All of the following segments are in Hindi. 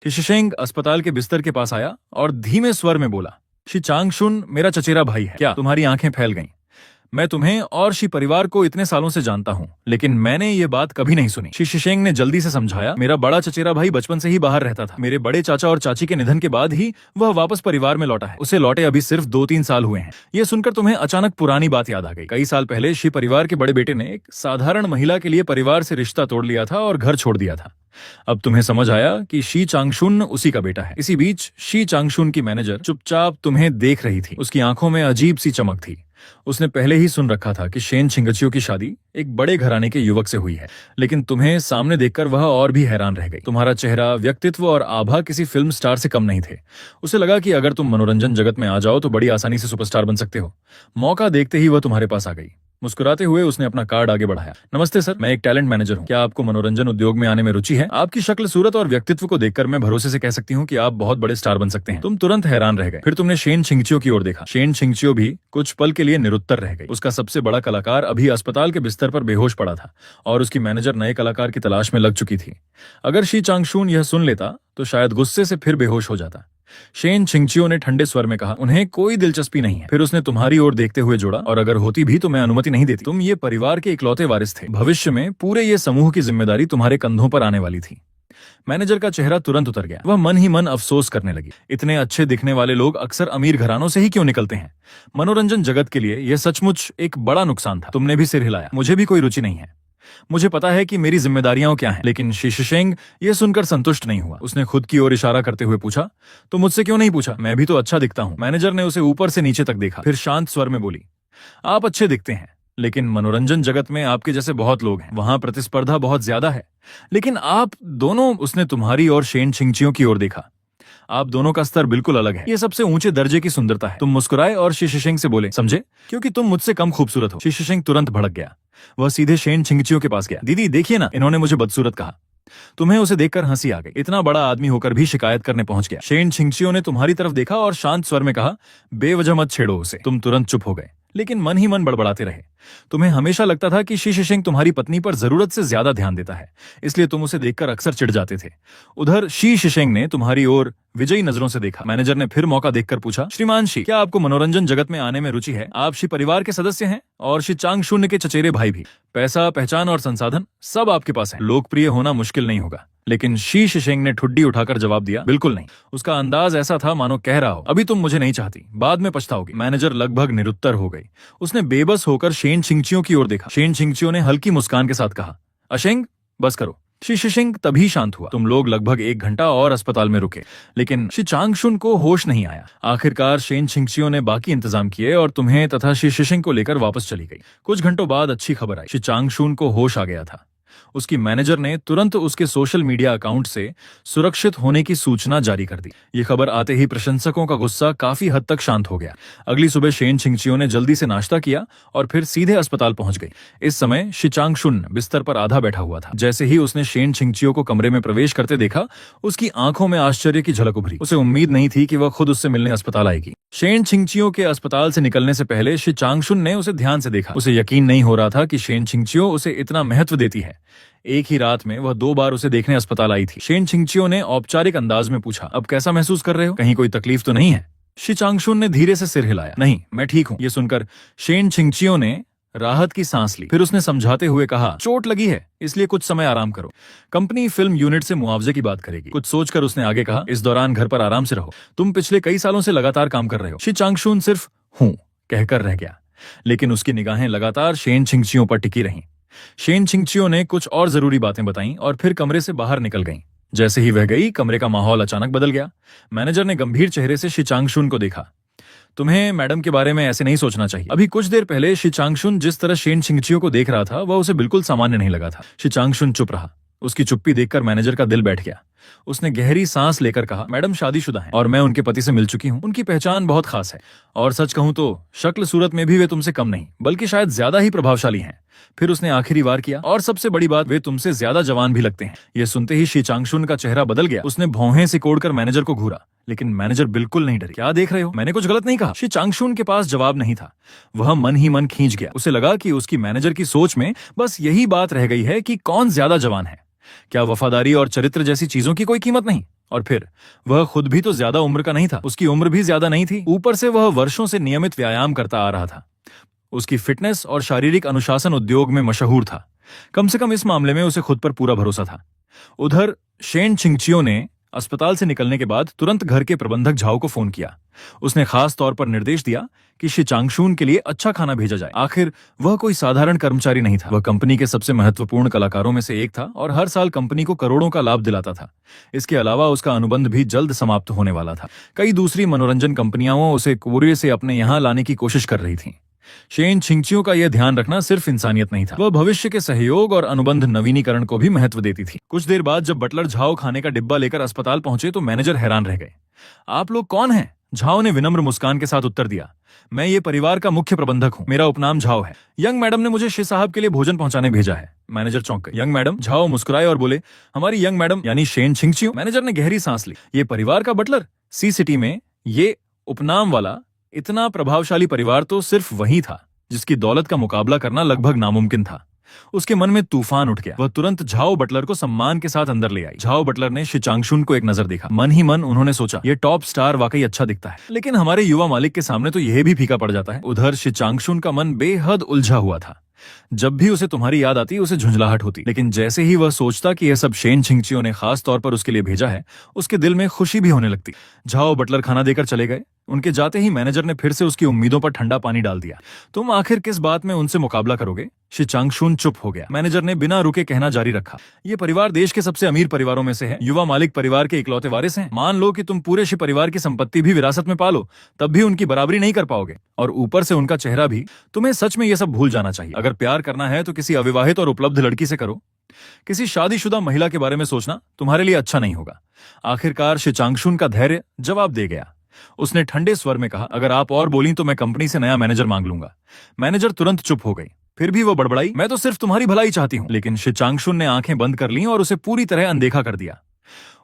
शिशिशेंग अस्पताल के बिस्तर के पास आया और धीमे स्वर में बोला, शी चांगशुन मेरा चचेरा भाई है। क्या तुम्हारी आंखें फैल गईं? मैं तुम्हें और शी परिवार को इतने सालों से जानता हूँ, लेकिन मैंने ये बात कभी नहीं सुनी। शी शिशेंग ने जल्दी से समझाया, मेरा बड़ा चचेरा भाई बचपन से ही बाहर रहता था। मेरे बड़े चाचा और चाची के निधन के बाद ही वह वापस परिवार में लौटा है। उसे लौटे अभी सिर्फ 2-3 साल हुए हैं। ये सुनकर तुम्हें अचानक पुरानी बात याद आ गई। कई साल पहले शी परिवार के बड़े बेटे ने एक साधारण महिला के लिए परिवार से रिश्ता तोड़ लिया था और घर छोड़ दिया था। अब तुम्हें समझ आया कि शी चांगशुन उसी का बेटा है। इसी बीच शी चांगशुन की मैनेजर चुपचाप तुम्हें देख रही थी। उसकी आंखों में अजीब सी चमक थी। उसने पहले ही सुन रखा था कि शेन छिंगचियो की शादी एक बड़े घराने के युवक से हुई है, लेकिन तुम्हें सामने देखकर वह और भी हैरान रह गई। तुम्हारा चेहरा, व्यक्तित्व और आभा किसी फिल्म स्टार से कम नहीं थे। उसे लगा कि अगर तुम मनोरंजन जगत में आ जाओ तो बड़ी आसानी से सुपरस्टार बन सकते हो। मौका देखते ही वह तुम्हारे पास आ गई। मुस्कुराते हुए उसने अपना कार्ड आगे बढ़ाया। नमस्ते सर, मैं एक टैलेंट मैनेजर हूँ। क्या आपको मनोरंजन उद्योग में आने में रुचि है? आपकी शक्ल, सूरत और व्यक्तित्व को देखकर मैं भरोसे से कह सकती हूँ कि आप बहुत बड़े स्टार बन सकते हैं। तुम तुरंत हैरान रह गए। फिर तुमने शेन छिंगचियो की ओर देखा। शेन छिंगचियो भी कुछ पल के लिए निरुत्तर रह गई। उसका सबसे बड़ा कलाकार अभी अस्पताल के बिस्तर पर बेहोश पड़ा था और उसकी मैनेजर नए कलाकार की तलाश में लग चुकी थी। अगर शी चांगशुन यह सुन लेता तो शायद गुस्से से फिर बेहोश हो जाता। शेन छिंगचियो ने ठंडे स्वर में कहा, उन्हें कोई दिलचस्पी नहीं है। फिर उसने तुम्हारी ओर देखते हुए जोड़ा, और अगर होती भी तो मैं अनुमति नहीं देती। तुम ये परिवार के इकलौते वारिस थे। भविष्य में पूरे ये समूह की जिम्मेदारी तुम्हारे कंधों पर आने वाली थी। मैनेजर का चेहरा तुरंत उतर गया। वह मन ही मन अफसोस करने लगी। इतने अच्छे दिखने वाले लोग अक्सर अमीर घरानों से ही क्यों निकलते हैं? मनोरंजन जगत के लिए यह सचमुच एक बड़ा नुकसान था। तुमने भी सिर हिलाया। मुझे भी कोई रुचि नहीं है। मुझे पता है कि मेरी जिम्मेदारियां क्या हैं। लेकिन शी शिशेंग ये सुनकर संतुष्ट नहीं हुआ। उसने खुद की ओर इशारा करते हुए पूछा, तो मुझसे क्यों नहीं पूछा? मैं भी तो अच्छा दिखता हूँ। मैनेजर ने उसे ऊपर से नीचे तक देखा, फिर शांत स्वर में बोली, आप अच्छे दिखते हैं, लेकिन मनोरंजन जगत में आपके जैसे बहुत लोग हैं। वहां प्रतिस्पर्धा बहुत ज्यादा है। लेकिन आप दोनों, उसने तुम्हारी और शेन छिंगचियो की ओर देखा, आप दोनों का स्तर बिल्कुल अलग है। ये सबसे ऊंचे दर्जे की सुंदरता है। तुम मुस्कुराए और शी शिशेंग से बोले, समझे, क्योंकि तुम मुझसे कम खूबसूरत हो। शी शिशेंग तुरंत भड़क गया। वह सीधे शेन छिंगचियो के पास गया। दीदी देखिए ना, इन्होंने मुझे बदसूरत कहा। तुम्हें उसे देखकर हंसी आ गई। इतना बड़ा आदमी होकर भी शिकायत करने पहुंच गया। शेन छिंगचियो ने तुम्हारी तरफ देखा और शांत स्वर में कहा, बेवजह मत छेड़ो उसे। तुम तुरंत चुप हो गए, लेकिन मन ही मन बड़बड़ाते रहे। तुम्हें हमेशा लगता था कि शी शिशेंग तुम्हारी पत्नी पर जरूरत से ज्यादा ध्यान देता है, इसलिए तुम उसे देखकर अक्सर चिढ़ जाते थे। उधर शी शिशेंग ने तुम्हारी ओर विजयी नजरों से देखा। मैनेजर ने फिर मौका देखकर पूछा, श्रीमान शी, क्या आपको मनोरंजन जगत में आने में रुचि है? आप शी परिवार के सदस्य हैं और शी चांगशुन के चचेरे भाई भी। पैसा, पहचान और संसाधन सब आपके पास है। लोकप्रिय होना मुश्किल नहीं होगा। लेकिन शी शिशेंग ने ठुड्डी उठाकर जवाब दिया, बिल्कुल नहीं। उसका अंदाज ऐसा था मानो कह रहा हो, अभी तुम मुझे नहीं चाहती, बाद में पछताओगी। मैनेजर लगभग निरुत्तर हो गई। उसने बेबस होकर शेन छिंगचियो की ओर देखा। शेन छिंगचियो ने हल्की मुस्कान के साथ कहा, अशेंग बस करो। शी शिशेंग तभी शांत हुआ। तुम लोग लगभग 1 घंटा और अस्पताल में रुके, लेकिन शी चांगशुन को होश नहीं आया। आखिरकार शेन छिंगचियो ने बाकी इंतजाम किए और तुम्हें तथा शी शिशेंग को लेकर वापस चली गई। कुछ घंटों बाद अच्छी खबर आई। शी चांगशुन को होश आ गया था। उसकी मैनेजर ने तुरंत उसके सोशल मीडिया अकाउंट से सुरक्षित होने की सूचना जारी कर दी। ये खबर आते ही प्रशंसकों का गुस्सा काफी हद तक शांत हो गया। अगली सुबह शेन छिंगचियो ने जल्दी से नाश्ता किया और फिर सीधे अस्पताल पहुंच गई। इस समय शी चांगशुन बिस्तर पर आधा बैठा हुआ था। जैसे ही उसने शेन छिंगचियो को कमरे में प्रवेश करते देखा, उसकी आंखों में आश्चर्य की झलक उभरी। उसे उम्मीद नहीं थी कि वह खुद उससे मिलने अस्पताल आएगी। शेन छिंगचियो के अस्पताल से निकलने से पहले शी चांगशुन ने उसे ध्यान से देखा। उसे यकीन नहीं हो रहा था कि शेन छिंगचियो उसे इतना महत्व देती है। एक ही रात में वह 2 बार उसे देखने अस्पताल आई थी। शेन छिंगचियो ने औपचारिक अंदाज में पूछा, अब कैसा महसूस कर रहे हो? कहीं कोई तकलीफ तो नहीं है? शी चांगशुन ने धीरे से सिर हिलाया, नहीं, मैं ठीक हूँ। ये सुनकर शेन छिंगचियो ने राहत की सांस ली। फिर उसने समझाते हुए कहा, चोट लगी है, इसलिए कुछ समय आराम करो। कंपनी फिल्म यूनिट से मुआवजे की बात करेगी। कुछ सोचकर उसने आगे कहा, इस दौरान घर पर आराम से रहो। तुम पिछले कई सालों से लगातार काम कर रहे हो। शी चांगशुन सिर्फ हूं कहकर रह गया, लेकिन उसकी निगाहें लगातार शेन छिंगचियो पर टिकी रहीं। शेन छिंगचियो ने कुछ और जरूरी बातें बताईं और फिर कमरे से बाहर निकल गईं। जैसे ही वह गई, कमरे का माहौल अचानक बदल गया। मैनेजर ने गंभीर चेहरे से शी चांगशुन को देखा। तुम्हें मैडम के बारे में ऐसे नहीं सोचना चाहिए। अभी कुछ देर पहले शी चांगशुन जिस तरह शेन छिंगचियो को देख रहा था, वह उसे बिल्कुल सामान्य नहीं लगा था। शी चांगशुन चुप रहा। उसकी चुप्पी देखकर मैनेजर का दिल बैठ गया। उसने गहरी सांस लेकर कहा, मैडम शादीशुदा हैं और मैं उनके पति से मिल चुकी हूँ। उनकी पहचान बहुत खास है और सच कहूं तो शक्ल सूरत में भी वे तुमसे कम नहीं, बल्कि शायद ज्यादा ही प्रभावशाली हैं। फिर उसने आखिरी वार किया, और सबसे बड़ी बात, वे तुमसे ज्यादा जवान भी लगते हैं। यह सुनते ही शी चांगशुन का चेहरा बदल गया। उसने भौहें सिकोड़कर मैनेजर को घूरा, लेकिन मैनेजर बिल्कुल नहीं डरी। क्या देख रहे हो? मैंने कुछ गलत नहीं कहा। शी चांगशुन के पास जवाब नहीं था। वह मन ही मन खींच गया। उसे लगा कि उसकी मैनेजर की सोच में बस यही बात रह गई है कि कौन ज्यादा जवान है। क्या वफादारी और चरित्र जैसी चीजों की कोई कीमत नहीं? और फिर वह खुद भी तो ज्यादा उम्र का नहीं था, उसकी उम्र भी ज्यादा नहीं थी, ऊपर से वह वर्षों से नियमित व्यायाम करता आ रहा था। उसकी फिटनेस और शारीरिक अनुशासन उद्योग में मशहूर था। कम से कम इस मामले में उसे खुद पर पूरा भरोसा था। उधर शेन छिंगचियो ने अस्पताल से निकलने के बाद तुरंत घर के प्रबंधक झाओ को फोन किया। उसने खास तौर पर निर्देश दिया कि शी चांगशून के लिए अच्छा खाना भेजा जाए। आखिर वह कोई साधारण कर्मचारी नहीं था, वह कंपनी के सबसे महत्वपूर्ण कलाकारों में से एक था और हर साल कंपनी को करोड़ों का लाभ दिलाता था। इसके अलावा उसका अनुबंध भी जल्द समाप्त होने वाला था। कई दूसरी मनोरंजन कंपनियां उसे कोरिया से अपने यहां लाने की कोशिश कर रही थीं। शेन छिंगचियो का यह ध्यान रखना सिर्फ इंसानियत नहीं था, वह भविष्य के सहयोग और अनुबंध नवीनीकरण को भी महत्व देती थी। कुछ देर बाद जब बटलर झाओ खाने का डिब्बा लेकर अस्पताल पहुंचे तो मैनेजर हैरान रह गए। आप लोग कौन हैं? झाओ ने विनम्र मुस्कान के साथ उत्तर दिया, मैं ये परिवार का मुख्य प्रबंधक हूँ, मेरा उपनाम झाओ है। यंग मैडम ने मुझे शी साहब के लिए भोजन पहुंचाने भेजा है। मैनेजर चौंक गए। Young madam? झाओ मुस्कुराए और बोले, हमारी यंग मैडम यानी शेन छिंगचियो। मैनेजर ने गहरी सांस ली। ये परिवार का बटलर? सी सिटी में ये उपनाम वाला इतना प्रभावशाली परिवार तो सिर्फ वही था जिसकी दौलत का मुकाबला करना लगभग नामुमकिन था। उसके मन में तूफान उठ गया। वह तुरंत झाओ बटलर को सम्मान के साथ अंदर ले आई। झाओ बटलर ने शी चांगशून को एक नजर देखा। मन ही मन उन्होंने सोचा, ये टॉप स्टार वाकई अच्छा दिखता है, लेकिन हमारे युवा मालिक के सामने तो यह भी फीका पड़ जाता है। उधर शी चांगशून का मन बेहद उलझा हुआ था। जब भी उसे तुम्हारी याद आती उसे झुंझलाहट होती, लेकिन जैसे ही वह सोचता कि यह सब शेन छिंगचियो ने खास तौर पर उसके लिए भेजा है, उसके दिल में खुशी भी होने लगती। झाओ बटलर खाना देकर चले गए। उनके जाते ही मैनेजर ने फिर से उसकी उम्मीदों पर ठंडा पानी डाल दिया। तुम आखिर किस बात में उनसे मुकाबला करोगे? शी चांगशून चुप हो गया। मैनेजर ने बिना रुके कहना जारी रखा, ये परिवार देश के सबसे अमीर परिवारों में से है, युवा मालिक परिवार के इकलौते वारिस हैं। मान लो कि तुम पूरे शी परिवार की संपत्ति भी विरासत में पालो, तब भी उनकी बराबरी नहीं कर पाओगे। और ऊपर से उनका चेहरा भी। तुम्हें सच में ये सब भूल जाना चाहिए। अगर प्यार करना है तो किसी अविवाहित और उपलब्ध लड़की से करो। किसी शादीशुदा महिला के बारे में सोचना तुम्हारे लिए अच्छा नहीं होगा। आखिरकार शी चांगशून का धैर्य जवाब दे गया। उसने ठंडे स्वर में कहा, अगर आप और बोली तो मैं कंपनी से नया मैनेजर मांग लूंगा। मैनेजर तुरंत चुप हो गई। फिर भी वो बड़बड़ाई, मैं तो सिर्फ तुम्हारी भलाई चाहती हूँ। लेकिन शी चांगशून ने आंखें बंद कर लीं और उसे पूरी तरह अनदेखा कर दिया।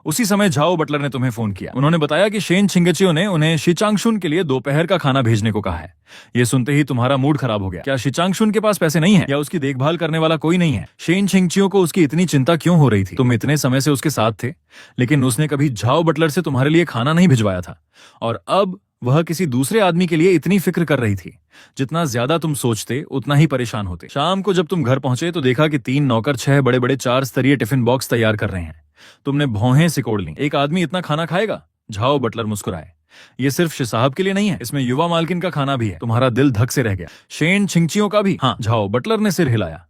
उसी समय झाओ बटलर ने तुम्हें फोन किया। उन्होंने बताया कि शेन छिंगचियो ने उन्हें शी चांगशून के लिए दोपहर का खाना भेजने को कहा है। ये सुनते ही तुम्हारा मूड खराब हो गया। क्या शी चांगशून के पास पैसे नहीं है या उसकी देखभाल करने वाला कोई नहीं है? शेन छिंगचियो को उसकी इतनी चिंता क्यों हो रही थी? तुम इतने समय से उसके साथ थे, लेकिन उसने कभी झाओ बटलर से तुम्हारे लिए खाना नहीं भिजवाया था, और अब वह किसी दूसरे आदमी के लिए इतनी फिक्र कर रही थी। जितना ज्यादा तुम सोचते उतना ही परेशान होते। शाम को जब तुम घर पहुंचे तो देखा कि 3 नौकर 6 बड़े बड़े 4 स्तरीय टिफिन बॉक्स तैयार कर रहे हैं। तुमने भौहें सिकोड़ ली। एक आदमी इतना खाना खाएगा? झाओ बटलर मुस्कुराए। ये सिर्फ शी साहब के लिए नहीं है, इसमें युवा मालकिन का खाना भी है। तुम्हारा दिल धक से रह गया। शेन छिंगचियो का भी? हाँ। झाओ बटलर ने सिर हिलाया।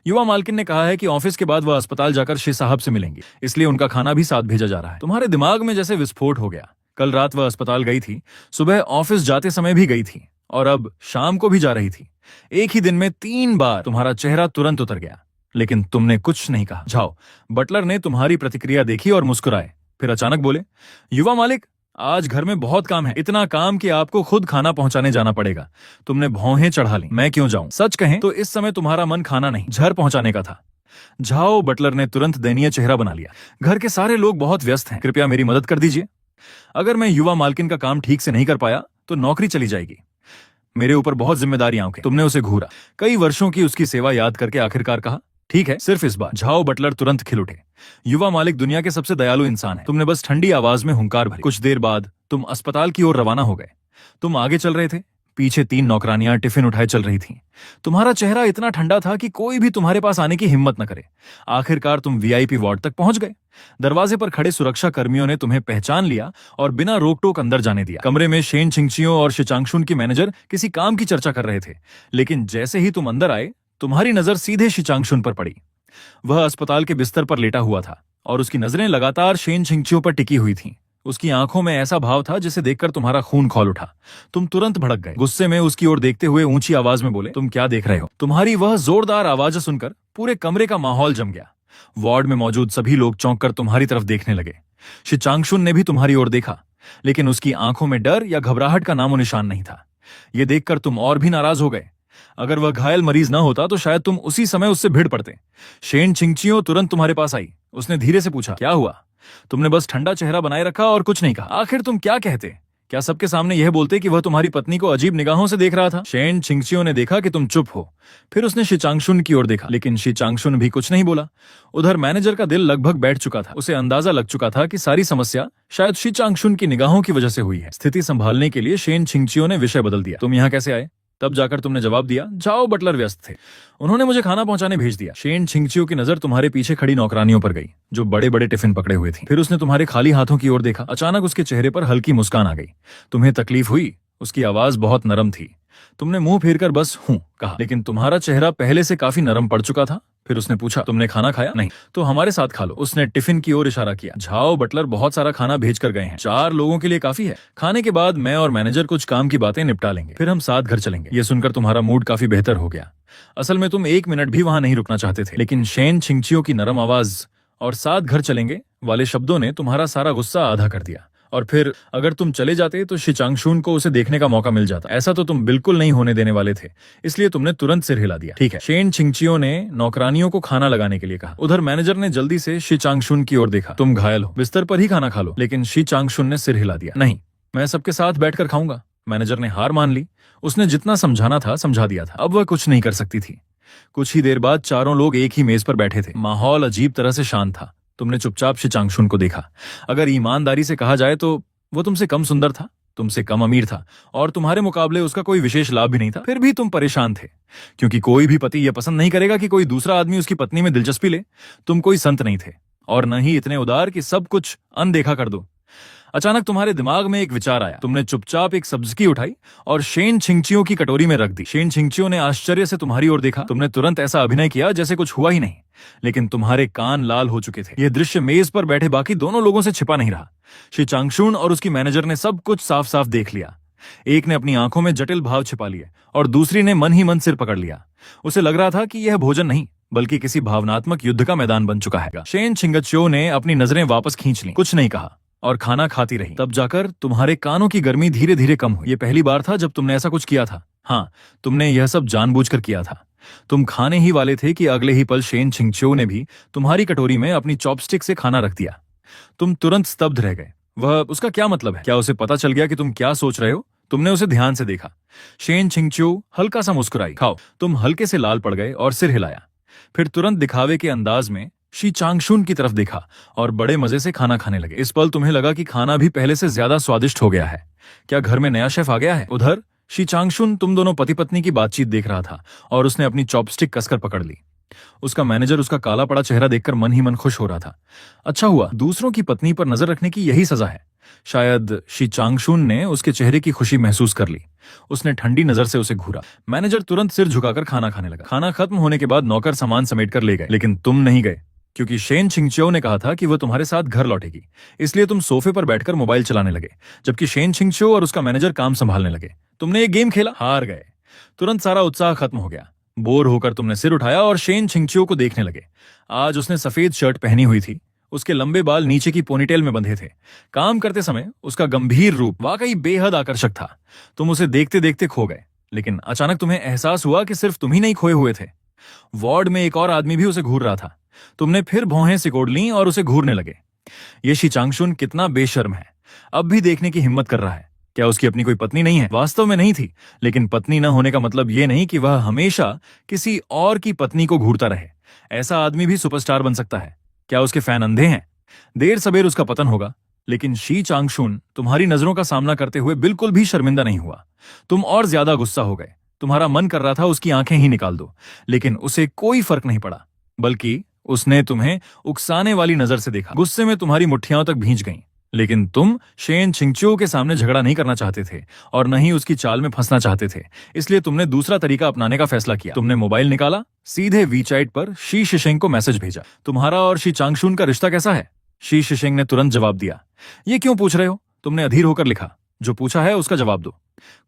युवा मालकिन ने कहा है कि ऑफिस के बाद वह अस्पताल जाकर शी साहब से मिलेंगी, इसलिए उनका खाना भी साथ भेजा जा रहा है। तुम्हारे दिमाग में जैसे विस्फोट हो गया। कल रात वह अस्पताल गई थी, सुबह ऑफिस जाते समय भी गई थी, और अब शाम को भी जा रही थी। एक ही दिन में 3 बार। तुम्हारा चेहरा तुरंत उतर गया, लेकिन तुमने कुछ नहीं कहा। झाओ बटलर ने तुम्हारी प्रतिक्रिया देखी और मुस्कुराए। फिर अचानक बोले, युवा मालिक, आज घर में बहुत काम है, इतना काम कि आपको खुद खाना पहुंचाने जाना पड़ेगा। तुमने भौहें चढ़ा ली। मैं क्यों जाऊं? सच कहें तो इस समय तुम्हारा मन खाना नहीं, झर पहुंचाने का था। झाओ बटलर ने तुरंत दयनीय चेहरा बना लिया। घर के सारे लोग बहुत व्यस्त हैं, कृपया मेरी मदद कर दीजिए। अगर मैं युवा मालकिन का काम ठीक से नहीं कर पाया तो नौकरी चली जाएगी। मेरे ऊपर बहुत जिम्मेदारियां हैं। तुमने उसे घूरा। कई वर्षों की उसकी सेवा याद करके आखिरकार कहा, ठीक है, सिर्फ इस बार। झाओ बटलर तुरंत खिल उठे। युवा मालिक दुनिया के सबसे दयालु इंसान है। तुमने बस ठंडी आवाज में हुंकार भरी। कुछ देर बाद तुम अस्पताल की ओर रवाना हो गए। तुम आगे चल रहे थे, पीछे 3 नौकरानियां टिफिन उठाए चल रही थीं। तुम्हारा चेहरा इतना ठंडा था कि कोई भी तुम्हारे पास आने की हिम्मत न करे। आखिरकार तुम वीआईपी वार्ड तक पहुंच गए। दरवाजे पर खड़े सुरक्षा कर्मियों ने तुम्हें पहचान लिया और बिना रोक टोक अंदर जाने दिया। कमरे में शेन छिंगचियो और शी चांगशून की मैनेजर किसी काम की चर्चा कर रहे थे, लेकिन जैसे ही तुम अंदर आए तुम्हारी नजर सीधे शी चांगशून पर पड़ी। वह अस्पताल के बिस्तर पर लेटा हुआ था और उसकी नजरें लगातार शेन छिंगचियो पर टिकी हुई थीं। उसकी आंखों में ऐसा भाव था जिसे देखकर तुम्हारा खून खौल उठा। तुम तुरंत भड़क गए। गुस्से में उसकी ओर देखते हुए ऊंची आवाज में बोले, तुम क्या देख रहे हो? तुम्हारी वह जोरदार आवाज सुनकर पूरे कमरे का माहौल जम गया। वार्ड में मौजूद सभी लोग चौंक कर तुम्हारी तरफ देखने लगे। शी चांगशून ने भी तुम्हारी ओर देखा, लेकिन उसकी आंखों में डर या घबराहट का नामो निशान नहीं था। यह देखकर तुम और भी नाराज हो गए। अगर वह घायल मरीज न होता तो शायद तुम उसी समय उससे भिड़ पड़ते। शेन छिंगचियो तुरंत तुम्हारे पास आई। उसने धीरे से पूछा, क्या हुआ? तुमने बस ठंडा चेहरा बनाए रखा और कुछ नहीं कहा। आखिर तुम क्या कहते? क्या सबके सामने यह बोलते कि वह तुम्हारी पत्नी को अजीब निगाहों से देख रहा था? शेन छिंगचियो ने देखा कि तुम चुप हो। फिर उसने शी चांगशुन की ओर देखा, लेकिन शी चांगशुन भी कुछ नहीं बोला। उधर मैनेजर का दिल लगभग बैठ चुका था। उसे अंदाजा लग चुका था कि सारी समस्या शायद शी चांगशुन की निगाहों की वजह से हुई है। स्थिति संभालने के लिए शेन छिंगचियो ने विषय बदल दिया। तुम यहाँ कैसे आए? तब जाकर तुमने जवाब दिया, जाओ बटलर व्यस्त थे, उन्होंने मुझे खाना पहुंचाने भेज दिया। शेन छिंगचियो की नजर तुम्हारे पीछे खड़ी नौकरानियों पर गई, जो बड़े बड़े टिफिन पकड़े हुए थी। फिर उसने तुम्हारे खाली हाथों की ओर देखा। अचानक उसके चेहरे पर हल्की मुस्कान आ गई। तुम्हें तकलीफ हुई? उसकी आवाज बहुत नरम थी। तुमने मुंह फेरकर बस हूं कहा, लेकिन तुम्हारा चेहरा पहले से काफी नरम पड़ चुका था। फिर उसने पूछा, तुमने खाना खाया? नहीं। तो हमारे साथ खा लो। उसने टिफिन की ओर इशारा किया। झाओ बटलर बहुत सारा खाना भेज कर गए हैं, 4 लोगों के लिए काफी है। खाने के बाद मैं और मैनेजर कुछ काम की बातें निपटा लेंगे, फिर हम साथ घर चलेंगे। ये सुनकर तुम्हारा मूड काफी बेहतर हो गया। असल में तुम 1 मिनट भी वहां नहीं रुकना चाहते थे, लेकिन शेन छिंगचियो की नरम आवाज और साथ घर चलेंगे वाले शब्दों ने तुम्हारा सारा गुस्सा आधा कर दिया। और फिर अगर तुम चले जाते तो शी चांगशुन को उसे देखने का मौका मिल जाता। ऐसा तो तुम बिल्कुल नहीं होने देने वाले थे, इसलिए तुमने तुरंत सिर हिला दिया। ठीक है। शेन छिंगचियो ने नौकरानियों को खाना लगाने के लिए कहा। उधर मैनेजर ने जल्दी से शी चांगशुन की ओर देखा। तुम घायल हो, बिस्तर पर ही खाना खा लो। लेकिन शी चांगशुन ने सिर हिला दिया। नहीं, मैं सबके साथ बैठकर खाऊंगा। मैनेजर ने हार मान ली। उसने जितना समझाना था समझा दिया था, अब वह कुछ नहीं कर सकती थी। कुछ ही देर बाद चारों लोग एक ही मेज पर बैठे थे। माहौल अजीब तरह से शांत था। तुमने चुपचाप शी चांगशुन को देखा। अगर ईमानदारी से कहा जाए तो वो तुमसे कम सुंदर था, तुमसे कम अमीर था, और तुम्हारे मुकाबले उसका कोई विशेष लाभ भी नहीं था। फिर भी तुम परेशान थे, क्योंकि कोई भी पति यह पसंद नहीं करेगा कि कोई दूसरा आदमी उसकी पत्नी में दिलचस्पी ले। तुम कोई संत नहीं थे, और न ही इतने उदार कि सब कुछ अनदेखा कर दो। अचानक तुम्हारे दिमाग में एक विचार आया। तुमने चुपचाप एक सब्जी उठाई और शेन छिंगचियो की कटोरी में रख दी। शेन छिंगचियो ने आश्चर्य से तुम्हारी ओर देखा। तुमने तुरंत ऐसा अभिनय किया जैसे कुछ हुआ ही नहीं, लेकिन तुम्हारे कान लाल हो चुके थे। यह दृश्य मेज पर बैठे बाकी दोनों लोगों से छिपा नहीं रहा। शी चांगशुन और उसकी मैनेजर ने सब कुछ साफ साफ देख लिया। एक ने अपनी आंखों में जटिल भाव छिपा लिए और दूसरी ने मन ही मन सिर पकड़ लिया। उसे लग रहा था कि यह भोजन नहीं बल्कि किसी भावनात्मक युद्ध का मैदान बन चुका है। शेन छिंगचियो ने अपनी नजरें वापस खींच ली, कुछ नहीं कहा और खाना खाती रही। तब जाकर तुम्हारे कानों की गर्मी धीरे धीरे कम हुई। ये पहली बार था जब तुमने ऐसा कुछ किया था। हाँ, तुमने यह सब जानबूझकर किया था। तुम खाने ही वाले थे कि अगले ही पल शेन छिंगचियो ने भी तुम्हारी कटोरी में अपनी चॉपस्टिक से खाना रख दिया। तुम तुरंत स्तब्ध रह गए। वह उसका क्या मतलब है? क्या उसे पता चल गया कि तुम क्या सोच रहे हो? तुमने उसे ध्यान से देखा। शेन छिंगचियो हल्का सा मुस्कुराई। खाओ। तुम हल्के से लाल पड़ गए और सिर हिलाया। फिर तुरंत दिखावे के अंदाज में शी चांगशुन की तरफ देखा और बड़े मजे से खाना खाने लगे। इस पल तुम्हें लगा कि खाना भी पहले से ज्यादा स्वादिष्ट हो गया है। क्या घर में नया शेफ आ गया है? उधर शी चांगशुन तुम दोनों पति पत्नी की बातचीत देख रहा था और उसने अपनी चॉपस्टिक कसकर पकड़ ली। उसका मैनेजर उसका काला पड़ा चेहरा देखकर मन ही मन खुश हो रहा था। अच्छा हुआ, दूसरों की पत्नी पर नजर रखने की यही सजा है। शायद शी चांगशुन ने उसके चेहरे की खुशी महसूस कर ली। उसने ठंडी नजर से उसे घूरा। मैनेजर तुरंत सिर झुकाकर खाना खाने लगा। खाना खत्म होने के बाद नौकर सामान समेटकर ले गए, लेकिन तुम नहीं गए, क्योंकि शेन छिंगचियो ने कहा था कि वह तुम्हारे साथ घर लौटेगी। इसलिए तुम सोफे पर बैठकर मोबाइल चलाने लगे, जबकि शेन छिंगचियो और उसका मैनेजर काम संभालने लगे। तुमने एक गेम खेला, हार गए। तुरंत सारा उत्साह खत्म हो गया। बोर होकर तुमने सिर उठाया और शेन छिंगचियो को देखने लगे। आज उसने सफेद शर्ट पहनी हुई थी। उसके लंबे बाल नीचे की पोनीटेल में बंधे थे। काम करते समय उसका गंभीर रूप वाकई बेहद आकर्षक था। तुम उसे देखते देखते खो गए, लेकिन अचानक तुम्हें एहसास हुआ कि सिर्फ तुम ही नहीं खोए हुए थे। वार्ड में एक और आदमी भी उसे घूर रहा था। तुमने फिर भौहें सिकोड़ लीं और उसे घूरने लगे। ये शी चांगशुन कितना बेशर्म है, अब भी देखने की हिम्मत कर रहा है। क्या उसकी अपनी कोई पत्नी नहीं है? वास्तव में नहीं थी, लेकिन पत्नी न होने का मतलब ये नहीं कि वह हमेशा किसी और की पत्नी को घूरता रहे। ऐसा आदमी भी सुपरस्टार बन सकता है। क्या उसके फैन अंधे हैं? देर सबेर उसका पतन होगा, लेकिन शी चांगशुन तुम्हारी नजरों का सामना करते हुए बिल्कुल भी शर्मिंदा नहीं हुआ। तुम और ज्यादा गुस्सा हो गए। तुम्हारा मन कर रहा था उसकी आंखें ही निकाल दो, लेकिन उसे कोई फर्क नहीं पड़ा, बल्कि उसने तुम्हें उकसाने वाली नजर से देखा। गुस्से में तुम्हारी मुट्ठियां तक भींच गईं, लेकिन तुम शेन छिंगचियो के सामने झगड़ा नहीं करना चाहते थे और न ही उसकी चाल में फंसना चाहते थे। इसलिए तुमने दूसरा तरीका अपनाने का फैसला किया। तुमने मोबाइल निकाला, सीधे वीचैट पर शी शिशेंग को मैसेज भेजा। तुम्हारा और शी चांगशुन का रिश्ता कैसा है? शी शिशेंग ने तुरंत जवाब दिया। ये क्यों पूछ रहे हो? तुमने अधीर होकर लिखा। जो पूछा है उसका जवाब दो।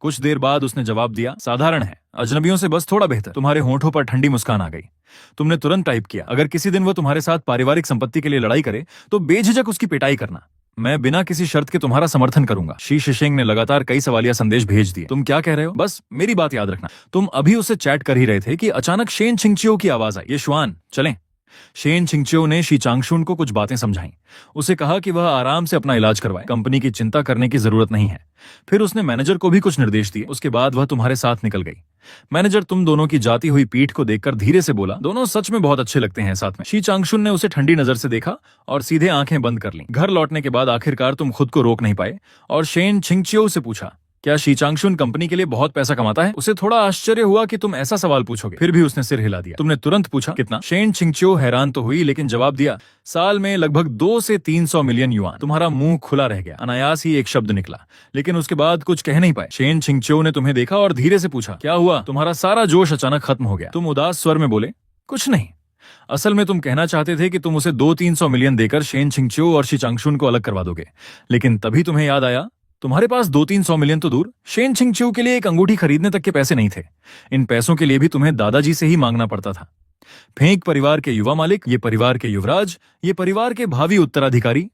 कुछ देर बाद उसने जवाब दिया, साधारण है, अजनबियों से बस थोड़ा बेहतर। तुम्हारे होंठों पर ठंडी मुस्कान आ गई। तुमने तुरंत टाइप किया, अगर किसी दिन वो तुम्हारे साथ पारिवारिक संपत्ति के लिए लड़ाई करे तो बेझिझक उसकी पिटाई करना। मैं बिना किसी शर्त के तुम्हारा समर्थन करूंगा। शी शिशेंग ने लगातार कई सवालिया संदेश भेज दिए। तुम क्या कह रहे हो? बस मेरी बात याद रखना। तुम अभी उससे चैट कर ही रहे थे कि अचानक शेन छिंगचियो की आवाज आई, ये श्वान, चलें। शेन छिंगचियो ने शी चांगशुन को कुछ बातें समझाईं। उसे कहा कि वह आराम से अपना इलाज करवाए, कंपनी की चिंता करने की जरूरत नहीं है। फिर उसने मैनेजर को भी कुछ निर्देश दिए। उसके बाद वह तुम्हारे साथ निकल गई। मैनेजर तुम दोनों की जाती हुई पीठ को देखकर धीरे से बोला, दोनों सच में बहुत अच्छे लगते हैं साथ में। शी चांगशुन ने उसे ठंडी नजर से देखा और सीधे आंखें बंद कर लीं। घर लौटने के बाद आखिरकार तुम खुद को रोक नहीं पाए और शेन छिंगचियो से पूछा, क्या शी चांगशुन कंपनी के लिए बहुत पैसा कमाता है? उसे थोड़ा आश्चर्य हुआ कि तुम ऐसा सवाल पूछोगे, फिर भी उसने सिर हिला दिया। तुमने तुरंत पूछा, कितना? शेन छिंगचियो हैरान तो हुई लेकिन जवाब दिया, साल में लगभग 2 से 300 मिलियन युआन। तुम्हारा मुंह खुला रह गया, अनायास ही एक शब्द निकला, लेकिन उसके बाद कुछ कह नहीं पाए। शेन छिंगचियो ने तुम्हें देखा और धीरे से पूछा, क्या हुआ? तुम्हारा सारा जोश अचानक खत्म हो गया। तुम उदास स्वर में बोले, कुछ नहीं। असल में तुम कहना चाहते थे कि तुम उसे 200-300 मिलियन देकर शेन छिंगचियो और शी चांगशुन को अलग करवा दोगे, लेकिन तभी तुम्हें याद आया तुम्हारे पास 200-300 मिलियन तो दूर, शेन छिंगचियो के लिए एक अंगूठी खरीदने तक के पैसे नहीं थे। इन पैसों के लिए भी तुम्हें दादाजी से ही मांगना पड़ता था। फेंक परिवार के युवा मालिक, ये परिवार के युवराज, ये परिवार के भावी उत्तराधिकारी,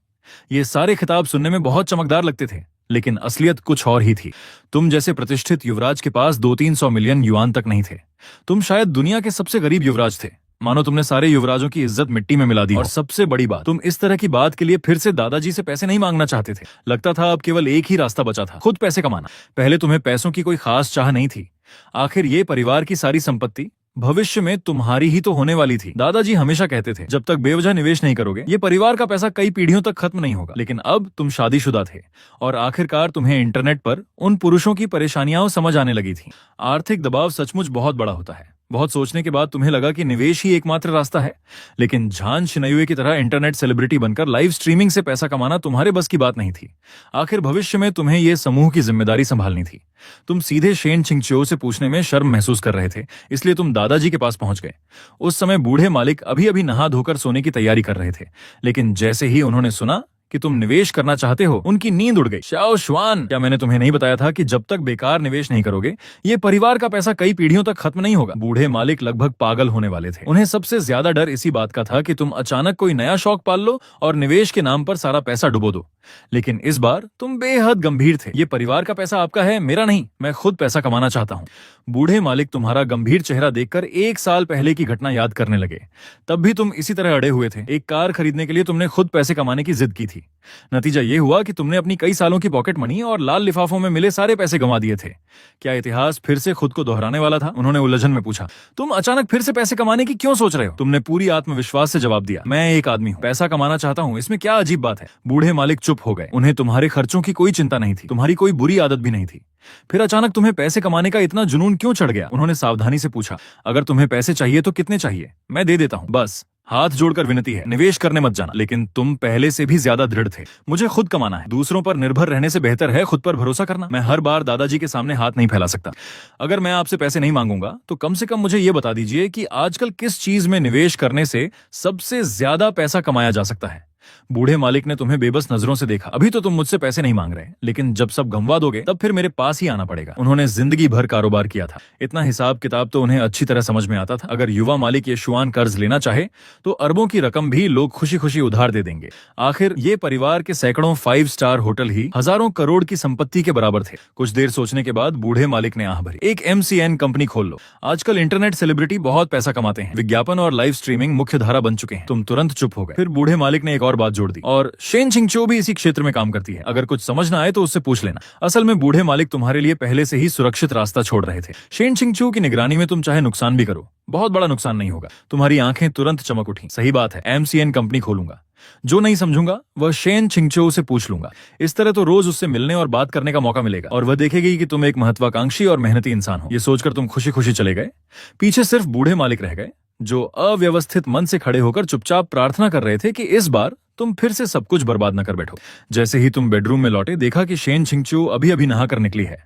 ये सारे खिताब सुनने में बहुत चमकदार लगते थे, लेकिन असलियत कुछ और ही थी। तुम जैसे प्रतिष्ठित युवराज के पास 200-300 मिलियन युआन तक नहीं थे। तुम शायद दुनिया के सबसे गरीब युवराज थे। मानो तुमने सारे युवराजों की इज्जत मिट्टी में मिला दी। और सबसे बड़ी बात, तुम इस तरह की बात के लिए फिर से दादाजी से पैसे नहीं मांगना चाहते थे। लगता था अब केवल एक ही रास्ता बचा था, खुद पैसे कमाना। पहले तुम्हें पैसों की कोई खास चाह नहीं थी। आखिर ये परिवार की सारी संपत्ति भविष्य में तुम्हारी ही तो होने वाली थी। दादाजी हमेशा कहते थे, जब तक बेवजह निवेश नहीं करोगे ये परिवार का पैसा कई पीढ़ियों तक खत्म नहीं होगा। लेकिन अब तुम शादीशुदा थे और आखिरकार तुम्हें इंटरनेट पर उन पुरुषों की परेशानियां समझ आने लगी थी। आर्थिक दबाव सचमुच बहुत बड़ा होता है। बहुत सोचने के बाद तुम्हें लगा कि निवेश ही एकमात्र रास्ता है, लेकिन झान शिनयुए की तरह इंटरनेट सेलिब्रिटी बनकर लाइव स्ट्रीमिंग से पैसा कमाना तुम्हारे बस की बात नहीं थी। आखिर भविष्य में तुम्हें यह समूह की जिम्मेदारी संभालनी थी। तुम सीधे शेन छिंगचियो से पूछने में शर्म महसूस कर रहे थे, इसलिए तुम दादाजी के पास पहुंच गए। उस समय बूढ़े मालिक अभी अभी नहा धोकर सोने की तैयारी कर रहे थे, लेकिन जैसे ही उन्होंने सुना कि तुम निवेश करना चाहते हो, उनकी नींद उड़ गई। शाओ शुआन, क्या मैंने तुम्हें नहीं बताया था कि जब तक बेकार निवेश नहीं करोगे ये परिवार का पैसा कई पीढ़ियों तक खत्म नहीं होगा? बूढ़े मालिक लगभग पागल होने वाले थे। उन्हें सबसे ज्यादा डर इसी बात का था कि तुम अचानक कोई नया शौक पाल लो और निवेश के नाम पर सारा पैसा डुबो दो। लेकिन इस बार तुम बेहद गंभीर थे। ये परिवार का पैसा आपका है, मेरा नहीं। मैं खुद पैसा कमाना चाहता हूँ। बूढ़े मालिक तुम्हारा गंभीर चेहरा देखकर 1 साल पहले की घटना याद करने लगे। तब भी तुम इसी तरह अड़े हुए थे। एक कार खरीदने के लिए तुमने खुद पैसे कमाने की जिद की थी। नतीजा ये हुआ कि तुमने अपनी कई सालों की पॉकेट मनी और लाल लिफाफों में मिले सारे पैसे गंवा दिए थे। क्या इतिहास फिर से खुद को दोहराने वाला था? उन्होंने उलझन में पूछा। तुम अचानक फिर से पैसे कमाने की क्यों सोच रहे हो? तुमने पूरी आत्मविश्वास से जवाब दिया, मैं एक आदमी हूँ, पैसा कमाना चाहता हूँ, इसमें क्या अजीब बात है? बूढ़े मालिक चुप हो गए। उन्हें तुम्हारे खर्चों की कोई चिंता नहीं थी, तुम्हारी कोई बुरी आदत भी नहीं थी। फिर अचानक तुम्हें पैसे कमाने का इतना जुनून क्यों चढ़ गया? उन्होंने सावधानी से पूछा। अगर तुम्हें पैसे चाहिए तो कितने चाहिए? मैं दे देता हूँ, बस हाथ जोड़कर विनती है, निवेश करने मत जाना। लेकिन तुम पहले से भी ज्यादा दृढ़ थे। मुझे खुद कमाना है। दूसरों पर निर्भर रहने से बेहतर है खुद पर भरोसा करना। मैं हर बार दादाजी के सामने हाथ नहीं फैला सकता। अगर मैं आपसे पैसे नहीं मांगूंगा तो कम से कम मुझे ये बता दीजिए कि आजकल किस चीज में निवेश करने से सबसे ज्यादा पैसा कमाया जा सकता है। बूढ़े मालिक ने तुम्हें बेबस नजरों से देखा। अभी तो तुम मुझसे पैसे नहीं मांग रहे, लेकिन जब सब गंवा दोगे तब फिर मेरे पास ही आना पड़ेगा। उन्होंने जिंदगी भर कारोबार किया था, इतना हिसाब किताब तो उन्हें अच्छी तरह समझ में आता था। अगर युवा मालिक ये शुआन कर्ज लेना चाहे तो अरबों की रकम भी लोग खुशी खुशी उधार दे देंगे। आखिर ये परिवार के सैकड़ों 5 स्टार होटल ही हजारों करोड़ की संपत्ति के बराबर थे। कुछ देर सोचने के बाद बूढ़े मालिक ने आह भरी, एक MCN कंपनी खोल लो। आजकल इंटरनेट सेलिब्रिटी बहुत पैसा कमाते हैं। विज्ञापन और लाइव स्ट्रीमिंग मुख्य धारा बन चुके हैं। तुम तुरंत चुप हो गए। फिर बूढ़े मालिक ने एक और बात जोड़ दी, और शेन छिंगचियो भी इसी क्षेत्र में काम करती है। अगर कुछ समझ ना आए तो उससे पूछ लेना। असल में बूढ़े मालिक तुम्हारे लिए पहले से ही सुरक्षित रास्ता छोड़ रहे थे। शेन छिंगचियो की निगरानी में तुम चाहे नुकसान भी करो, बहुत बड़ा नुकसान नहीं होगा। तुम्हारी आंखें तुरंत चमक उठी। सही बात है, MCN कंपनी खोलूंगा। जो नहीं समझूंगा वह शेन छिंगचियो से पूछ लूंगा। इस तरह तो रोज उससे मिलने और बात करने का मौका मिलेगा, और वह देखेगी कि तुम एक महत्वाकांक्षी और मेहनती इंसान हो। ये सोचकर तुम खुशी खुशी चले गए। पीछे सिर्फ बूढ़े मालिक रह गए, जो अव्यवस्थित मन से खड़े होकर चुपचाप प्रार्थना कर रहे थे कि इस बार तुम फिर से सब कुछ बर्बाद न कर बैठो। जैसे ही तुम बेडरूम में लौटे, देखा कि शेन छिंगचियो अभी अभी नहाकर निकली है।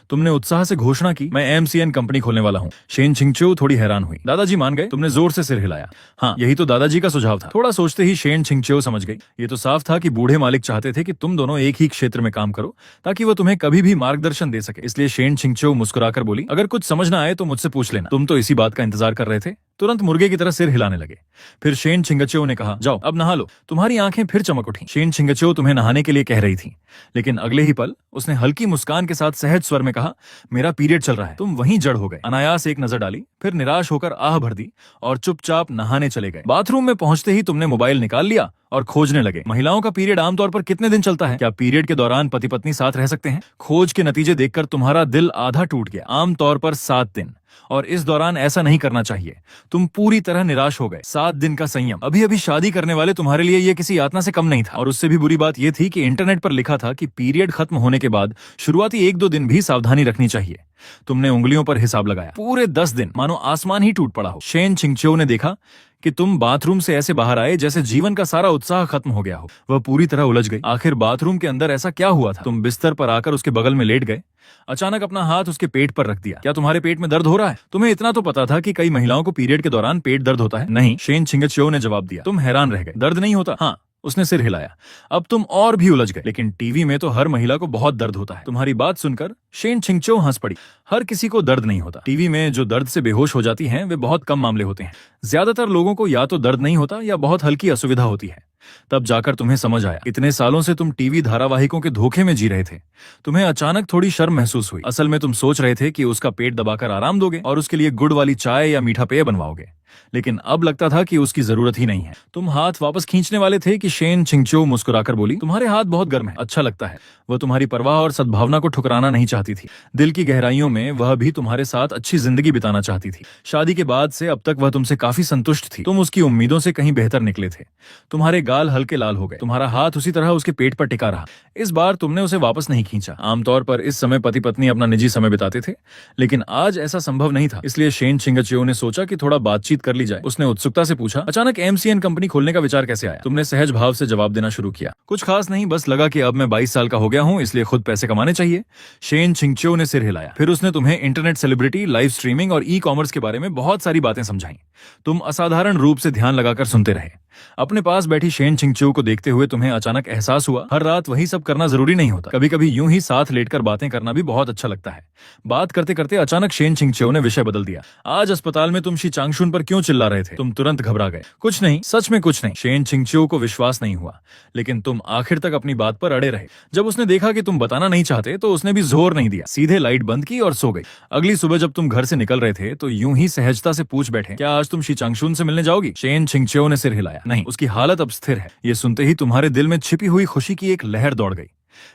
तुमने उत्साह से घोषणा की, मैं MCN कंपनी खोलने वाला हूँ। शेन छिंगचियो थोड़ी हैरान हुई। दादाजी मान गए? तुमने जोर से सिर हिलाया। हाँ, यही तो दादाजी का सुझाव था। थोड़ा सोचते ही शेन छिंगचियो समझ गई। ये तो साफ था कि बूढ़े मालिक चाहते थे कि तुम दोनों एक ही क्षेत्र में काम करो ताकि वो तुम्हें कभी भी मार्गदर्शन दे सके। इसलिए शेन छिंगचियो मुस्कुराकर बोली, अगर कुछ समझ ना आए तो मुझसे पूछ लेना। तुम तो इसी बात का इंतजार कर रहे थे। तुरंत मुर्गे की तरह सिर हिलाने लगे। फिर शेन छिंगचियो ने कहा, जाओ अब नहा लो, तुम्हारी आंखें फिर चमक उठी। शेन छिंगचो तुम्हें नहाने के लिए कह रही थी, लेकिन अगले ही पल उसने हल्की मुस्कान के साथ सहज स्वर में कहा, मेरा पीरियड चल रहा है। तुम वहीं जड़ हो गए। अनायास एक नजर डाली, फिर निराश होकर आह भर दी और चुपचाप नहाने चले गए। बाथरूम में पहुंचते ही तुमने मोबाइल निकाल लिया और खोजने लगे। महिलाओं का पीरियड आमतौर पर कितने दिन चलता है? क्या पीरियड के दौरान पति पत्नी साथ रह सकते हैं? खोज के नतीजे देखकर तुम्हारा दिल आधा टूट गया। आमतौर पर 7 दिन, और इस दौरान ऐसा नहीं करना चाहिए। तुम पूरी तरह निराश हो गए। 7 दिन का संयम। अभी अभी शादी करने वाले तुम्हारे लिए यह किसी यातना से कम नहीं था। और उससे भी बुरी बात यह थी कि इंटरनेट पर लिखा था कि पीरियड खत्म होने के बाद शुरुआती 1-2 दिन भी सावधानी रखनी चाहिए। तुमने उंगलियों पर हिसाब लगाया। पूरे 10 दिन, मानो आसमान ही टूट पड़ा हो। शेन छिंगचो ने देखा कि तुम बाथरूम से ऐसे बाहर आए जैसे जीवन का सारा उत्साह खत्म हो गया हो। वह पूरी तरह उलझ गई। आखिर बाथरूम के अंदर ऐसा क्या हुआ था? तुम बिस्तर पर आकर उसके बगल में लेट गए, अचानक अपना हाथ उसके पेट पर रख दिया। क्या तुम्हारे पेट में दर्द हो रहा है? तुम्हें इतना तो पता था कि कई महिलाओं को पीरियड के दौरान पेट दर्द होता है। नहीं, शेन छिंगचो ने जवाब दिया। तुम हैरान रह गए। दर्द नहीं होता? हाँ, उसने सिर हिलाया। अब तुम और भी उलझ गए। लेकिन टीवी में तो हर महिला को बहुत दर्द होता है। तुम्हारी बात सुनकर शेन छिंगचो हंस पड़ी। हर किसी को दर्द नहीं होता। टीवी में जो दर्द से बेहोश हो जाती हैं वे बहुत कम मामले होते हैं। ज्यादातर लोगों को या तो दर्द नहीं होता या बहुत हल्की असुविधा होती है। तब जाकर तुम्हें समझ आया। इतने सालों से तुम टीवी धारावाहिकों के धोखे में जी रहे थे। तुम्हें अचानक थोड़ी शर्म महसूस हुई। असल में तुम सोच रहे थे कि उसका पेट दबाकर आराम दोगे और उसके लिए गुड़ वाली चाय या मीठा पेय बनवाओगे, लेकिन अब लगता था कि उसकी जरूरत ही नहीं है। तुम हाथ वापस खींचने वाले थे कि शेन छिंगचो मुस्कुराकर बोली, तुम्हारे हाथ बहुत गर्म है, अच्छा लगता है। वह तुम्हारी परवाह और सद्भावना को ठुकराना नहीं चाहती थी। दिल की गहराइयों में वह भी तुम्हारे साथ अच्छी जिंदगी बिताना चाहती थी। शादी के बाद से अब तक वह तुमसे काफी संतुष्ट थी। तुम उसकी उम्मीदों से कहीं बेहतर निकले थे। तुम्हारे गाल हल्के लाल हो गए। तुम्हारा हाथ उसी तरह उसके पेट पर टिका रहा। इस बार तुमने उसे वापस नहीं खींचा। आमतौर पर इस समय पति पत्नी अपना निजी समय बिताते थे, लेकिन आज ऐसा संभव नहीं था। इसलिए शेन छिंगचो ने सोचा कि थोड़ा बातचीत कर ली जाए। उसने उत्सुकता से पूछा, अचानक एमसीएन कंपनी खोलने का विचार कैसे आया? तुमने सहज भाव से जवाब देना शुरू किया, कुछ खास नहीं, बस लगा कि अब मैं 22 साल का हो गया हूं, इसलिए खुद पैसे कमाने चाहिए। शेन छिंगचो ने सिर हिलाया। फिर उसने तुम्हें इंटरनेट सेलिब्रिटी, लाइव स्ट्रीमिंग और ई कॉमर्स के बारे में बहुत सारी बातें समझाई। तुम असाधारण रूप से ध्यान लगाकर सुनते रहे। अपने पास बैठी शेन छिंगचो को देखते हुए तुम्हें अचानक एहसास हुआ, हर रात वही सब करना जरूरी नहीं होता। कभी कभी यूं ही साथ लेटकर बातें करना भी बहुत अच्छा लगता है। बात करते करते अचानक शेन छिंगचो ने विषय बदल दिया। आज अस्पताल में तुम शी चांगशुन पर क्यों चिल्ला रहे थे? तुम तुरंत घबरा गए। कुछ नहीं, सच में कुछ नहीं। शेन छिंगचो को विश्वास नहीं हुआ, लेकिन तुम आखिर तक अपनी बात पर अड़े रहे। जब उसने देखा कि तुम बताना नहीं चाहते तो उसने भी जोर नहीं दिया, सीधे लाइट बंद की और सो गई। अगली सुबह जब तुम घर से निकल रहे थे तो यूं ही सहजता से पूछ बैठे, क्या आज तुम शी चांगशुन से मिलने जाओगी? शेन छिंगचो ने सिर हिलाया। नहीं, उसकी हालत अब स्थिर है। ये सुनते ही तुम्हारे दिल में छिपी हुई खुशी की एक लहर दौड़ गई।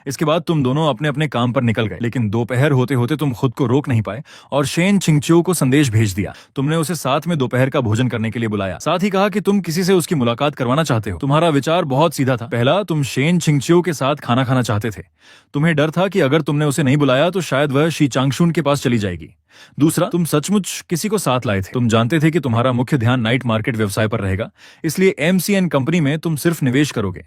इसके बाद तुम दोनों अपने अपने काम पर निकल गए, लेकिन दोपहर होते होते तुम खुद को रोक नहीं पाए और शेन छिंगचो को संदेश भेज दिया। तुमने उसे साथ में दोपहर का भोजन करने के लिए बुलाया, साथ ही कहा कि तुम किसी से उसकी मुलाकात करवाना चाहते हो। तुम्हारा विचार बहुत सीधा था। पहला, तुम शेन छिंगचो के साथ खाना खाना चाहते थे। तुम्हें डर था कि अगर तुमने उसे नहीं बुलाया तो शायद वह शी चांगशुन के पास चली जाएगी। दूसरा, तुम सचमुच किसी को साथ लाए थे। तुम जानते थे कि तुम्हारा मुख्य ध्यान नाइट मार्केट व्यवसाय पर रहेगा, इसलिए एमसीएन कंपनी में तुम सिर्फ निवेश करोगे,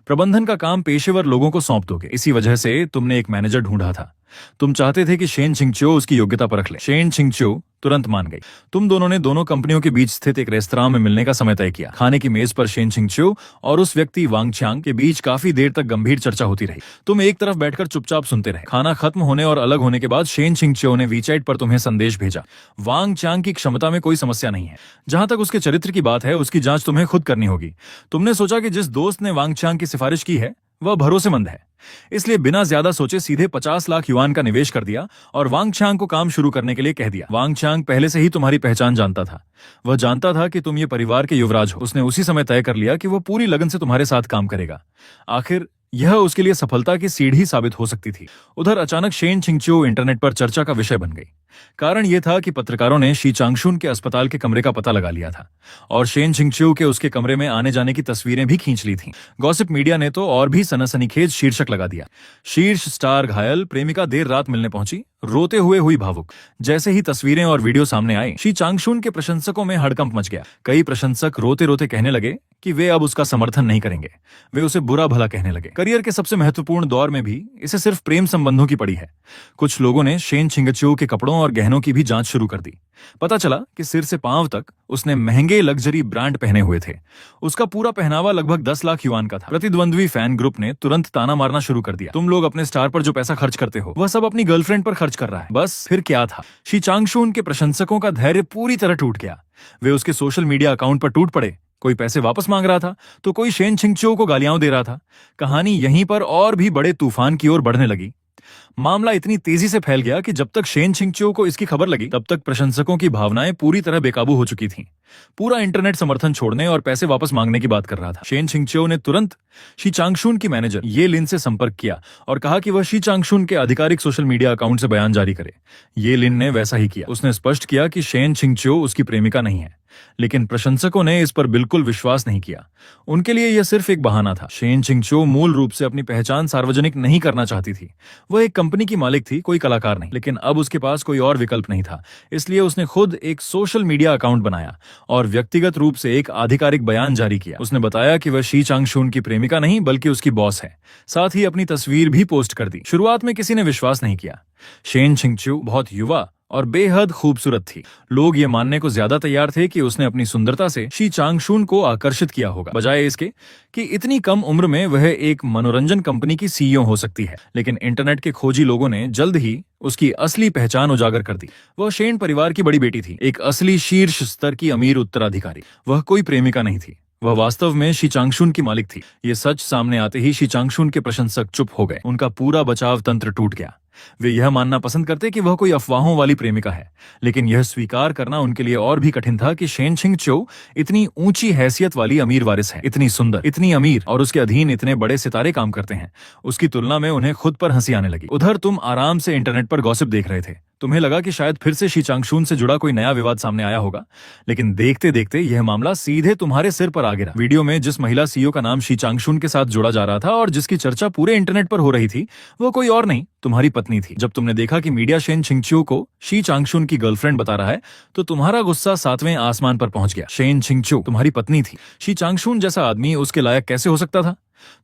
प्रबंधन का काम पेशेवर लोगों को सौंप दोगे। इसी वजह से तुमने एक मैनेजर ढूंढा था। तुम चाहते थे कि शेन छिंगचो उसकी योग्यता परख ले। शेन छिंगचो तुरंत मान गई। तुम दोनों ने दोनों कंपनियों के बीच स्थित एक रेस्तरां में मिलने का समय तय किया। खाने की मेज पर शेन छिंगचो और उस व्यक्ति वांग चांग के बीच काफी देर तक गंभीर चर्चा होती रही। तुम एक तरफ बैठकर चुपचाप सुनते रहे। खाना खत्म होने और अलग होने के बाद शेन छिंगचो ने वीचैट पर तुम्हें संदेश भेजा। वांग चांग की क्षमता में कोई समस्या नहीं है। जहां तक उसके चरित्र की बात है, उसकी जांच तुम्हें खुद करनी होगी। तुमने सोचा कि जिस दोस्त ने वांग चांग की सिफारिश की है वह भरोसेमंद है, इसलिए बिना ज्यादा सोचे सीधे 50 लाख युआन का निवेश कर दिया और वांग चांग को काम शुरू करने के लिए कह दिया। वांग चांग पहले से ही तुम्हारी पहचान जानता था। वह जानता था कि तुम ये परिवार के युवराज हो। उसने उसी समय तय कर लिया कि वह पूरी लगन से तुम्हारे साथ काम करेगा। आखिर यह उसके लिए सफलता की सीढ़ी साबित हो सकती थी। उधर अचानक शेन छिंगचो इंटरनेट पर चर्चा का विषय बन गई। कारण यह था कि पत्रकारों ने शी चांगशुन के अस्पताल के कमरे का पता लगा लिया था और शेन छिंगचो के उसके कमरे में आने जाने की तस्वीरें भी खींच ली थीं। गॉसिप मीडिया ने तो और भी सनसनीखेज शीर्षक लगा दिया। शीर्ष स्टार घायल, प्रेमिका देर रात मिलने पहुंची, रोते हुए हुई भावुक। जैसे ही तस्वीरें और वीडियो सामने आई, शी चांगशुन के प्रशंसकों में हड़कंप मच गया। कई प्रशंसक रोते रोते कहने लगे कि वे अब उसका समर्थन नहीं करेंगे। वे उसे बुरा भला कहने लगे। करियर के सबसे महत्वपूर्ण दौर में भी इसे सिर्फ प्रेम संबंधों की पड़ी है। कुछ लोगों ने शेन छिंगचो के कपड़ों और गहनों की भी जांच शुरू कर दी। पता चला कि सिर से पांव तक उसने महंगे लग्जरी ब्रांड पहने हुए थे। उसका पूरा पहनावा लगभग 10 लाख युआन का था। प्रतिद्वंद्वी फैन ग्रुप ने तुरंत ताना मारना शुरू कर दिया, तुम लोग अपने स्टार पर जो पैसा खर्च करते हो वह सब अपनी गर्लफ्रेंड पर खर्च कर रहा है। बस फिर क्या था, शी चांगशुन के प्रशंसकों का धैर्य पूरी तरह टूट गया। वे उसके सोशल मीडिया अकाउंट पर टूट पड़े। कोई पैसे वापस मांग रहा था तो कोई शेन छिंगचो को गालियां दे रहा था। कहानी यहीं पर और भी बड़े तूफान की ओर बढ़ने लगी। मामला इतनी तेजी से फैल गया कि जब तक शेन छिंगचो को इसकी खबर लगी तब तक प्रशंसकों की भावनाएं पूरी तरह बेकाबू हो चुकी थीं। पूरा इंटरनेट समर्थन छोड़ने और पैसे वापस मांगने की बात कर रहा था। शेन छिंगचो ने तुरंत शी चांगशुन की मैनेजर ये लिन से संपर्क किया और कहा कि वह शी चांगशुन के आधिकारिक सोशल मीडिया अकाउंट से बयान जारी करे। ये लिन ने वैसा ही किया। उसने स्पष्ट किया कि शेन छिंगचो उसकी प्रेमिका नहीं है, लेकिन प्रशंसकों ने इस पर बिल्कुल विश्वास नहीं किया। उनके लिए यह सिर्फ एक बहाना था। शेन छिंगचो मूल रूप से अपनी पहचान सार्वजनिक नहीं करना चाहती थी। वह एक कंपनी की मालिक थी, कोई कलाकार नहीं। लेकिन अब उसके पास कोई और विकल्प नहीं था, इसलिए उसने खुद एक सोशल मीडिया अकाउंट बनाया और व्यक्तिगत रूप से एक आधिकारिक बयान जारी किया। उसने बताया कि वह शी चांगशुन की प्रेमिका नहीं बल्कि उसकी बॉस है। साथ ही अपनी तस्वीर भी पोस्ट कर दी। शुरुआत में किसी ने विश्वास नहीं किया। शेन छिंगचो बहुत युवा और बेहद खूबसूरत थी। लोग ये मानने को ज्यादा तैयार थे कि उसने अपनी सुंदरता से शी चांगशुन को आकर्षित किया होगा, बजाय इसके कि इतनी कम उम्र में वह एक मनोरंजन कंपनी की सीईओ हो सकती है। लेकिन इंटरनेट के खोजी लोगों ने जल्द ही उसकी असली पहचान उजागर कर दी। वह शेन परिवार की बड़ी बेटी थी, एक असली शीर्ष स्तर की अमीर उत्तराधिकारी। वह कोई प्रेमिका नहीं थी, वह वास्तव में शी चांगशुन की मालिक थी। ये सच सामने आते ही शी चांगशुन के प्रशंसक चुप हो गए। उनका पूरा बचाव तंत्र टूट गया। वे यह मानना पसंद करते कि वह कोई अफवाहों वाली प्रेमिका है, लेकिन यह स्वीकार करना उनके लिए और भी कठिन था कि शेन छिंगचो इतनी ऊंची हैसियत वाली अमीर वारिस है, इतनी सुंदर, इतनी अमीर, और उसके अधीन इतने बड़े सितारे काम करते हैं। उसकी तुलना में उन्हें खुद पर हंसी आने लगी। उधर तुम आराम से इंटरनेट पर गॉसिप देख रहे थे। तुम्हें लगा कि शायद फिर से शी चांगशुन से जुड़ा कोई नया विवाद सामने आया होगा, लेकिन देखते देखते यह मामला सीधे तुम्हारे सिर पर आ गिरा। वीडियो में जिस महिला सीईओ का नाम शी चांगशुन के साथ जोड़ा जा रहा था और जिसकी चर्चा पूरे इंटरनेट पर हो रही थी, वो कोई और नहीं, तुम्हारी पत्नी थी। जब तुमने देखा कि मीडिया शेन छिंगचो को शी चांगशुन की गर्लफ्रेंड बता रहा है, तो तुम्हारा गुस्सा 7वें आसमान पर पहुंच गया। शेन छिंगचो तुम्हारी पत्नी थी। शी चांगशुन जैसा आदमी उसके लायक कैसे हो सकता था?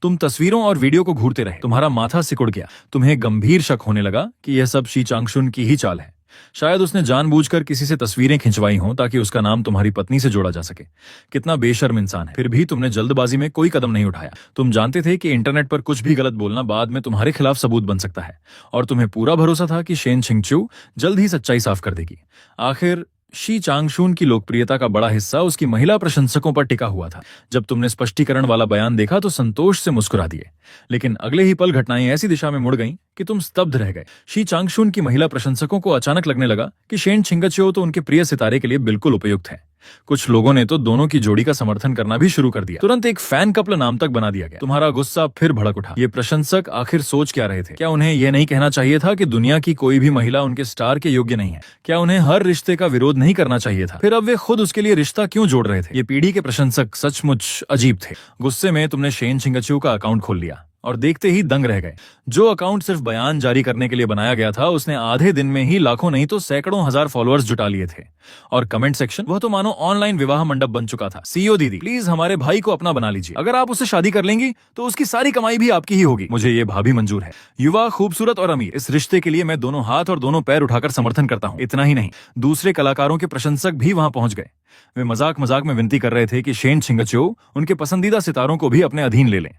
तुम तस्वीरों और वीडियो को घूरते रहे। तुम्हारा माथा सिकुड़ गया। तुम्हें गंभीर शक होने लगा कि यह सब शी चांगशुन की ही चाल है। शायद उसने जानबूझकर किसी से तस्वीरें खिंचवाई हों ताकि उसका नाम तुम्हारी पत्नी से जोड़ा जा सके। कितना बेशर्म इंसान है। फिर भी तुमने जल्दबाजी में कोई कदम नहीं उठाया। तुम जानते थे कि इंटरनेट पर कुछ भी गलत बोलना बाद में तुम्हारे खिलाफ सबूत बन सकता है, और तुम्हें पूरा भरोसा था कि शेन छिंगचो जल्द ही सच्चाई साफ कर देगी। आखिर शी चांगशुन की लोकप्रियता का बड़ा हिस्सा उसकी महिला प्रशंसकों पर टिका हुआ था। जब तुमने स्पष्टीकरण वाला बयान देखा तो संतोष से मुस्कुरा दिए, लेकिन अगले ही पल घटनाएं ऐसी दिशा में मुड़ गईं कि तुम स्तब्ध रह गए। शी चांगशुन की महिला प्रशंसकों को अचानक लगने लगा कि शेन छिंगचो तो उनके प्रिय सितारे के लिए बिल्कुल उपयुक्त है। कुछ लोगों ने तो दोनों की जोड़ी का समर्थन करना भी शुरू कर दिया। तुरंत एक फैन कपल नाम तक बना दिया गया। तुम्हारा गुस्सा फिर भड़क उठा। ये प्रशंसक आखिर सोच क्या रहे थे? क्या उन्हें यह नहीं कहना चाहिए था कि दुनिया की कोई भी महिला उनके स्टार के योग्य नहीं है? क्या उन्हें हर रिश्ते का विरोध नहीं करना चाहिए था? फिर अब वे खुद उसके लिए रिश्ता क्यों जोड़ रहे थे? ये पीढ़ी के प्रशंसक सचमुच अजीब थे। गुस्से में तुमने शेन छिंगचो का अकाउंट खोल लिया और देखते ही दंग रह गए। जो अकाउंट सिर्फ बयान जारी करने के लिए बनाया गया था, उसने आधे दिन में ही लाखों नहीं तो सैकड़ों हजार फॉलोअर्स जुटा लिए थे। और कमेंट सेक्शन, वह तो मानो ऑनलाइन विवाह मंडप बन चुका था। सीईओ दीदी, प्लीज हमारे भाई को अपना बना लीजिए। अगर आप उससे शादी कर लेंगी तो उसकी सारी कमाई भी आपकी ही होगी। मुझे ये भाभी मंजूर है। युवा, खूबसूरत और अमीर, इस रिश्ते के लिए मैं दोनों हाथ और दोनों पैर उठाकर समर्थन करता हूँ। इतना ही नहीं, दूसरे कलाकारों के प्रशंसक भी वहां पहुंच गए। वे मजाक मजाक में विनती कर रहे थे कि शेन छिंगचो उनके पसंदीदा सितारों को भी अपने अधीन ले लें।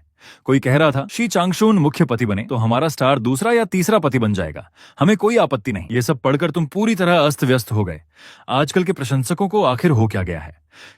कोई कह रहा था, शी चांगशुन मुख्य पति बने तो हमारा स्टार दूसरा या तीसरा पति बन जाएगा, हमें कोई आपत्ति नहीं। ये सब पढ़कर तुम पूरी तरह अस्त व्यस्त हो गए। आजकल के प्रशंसकों को आखिर हो क्या गया है?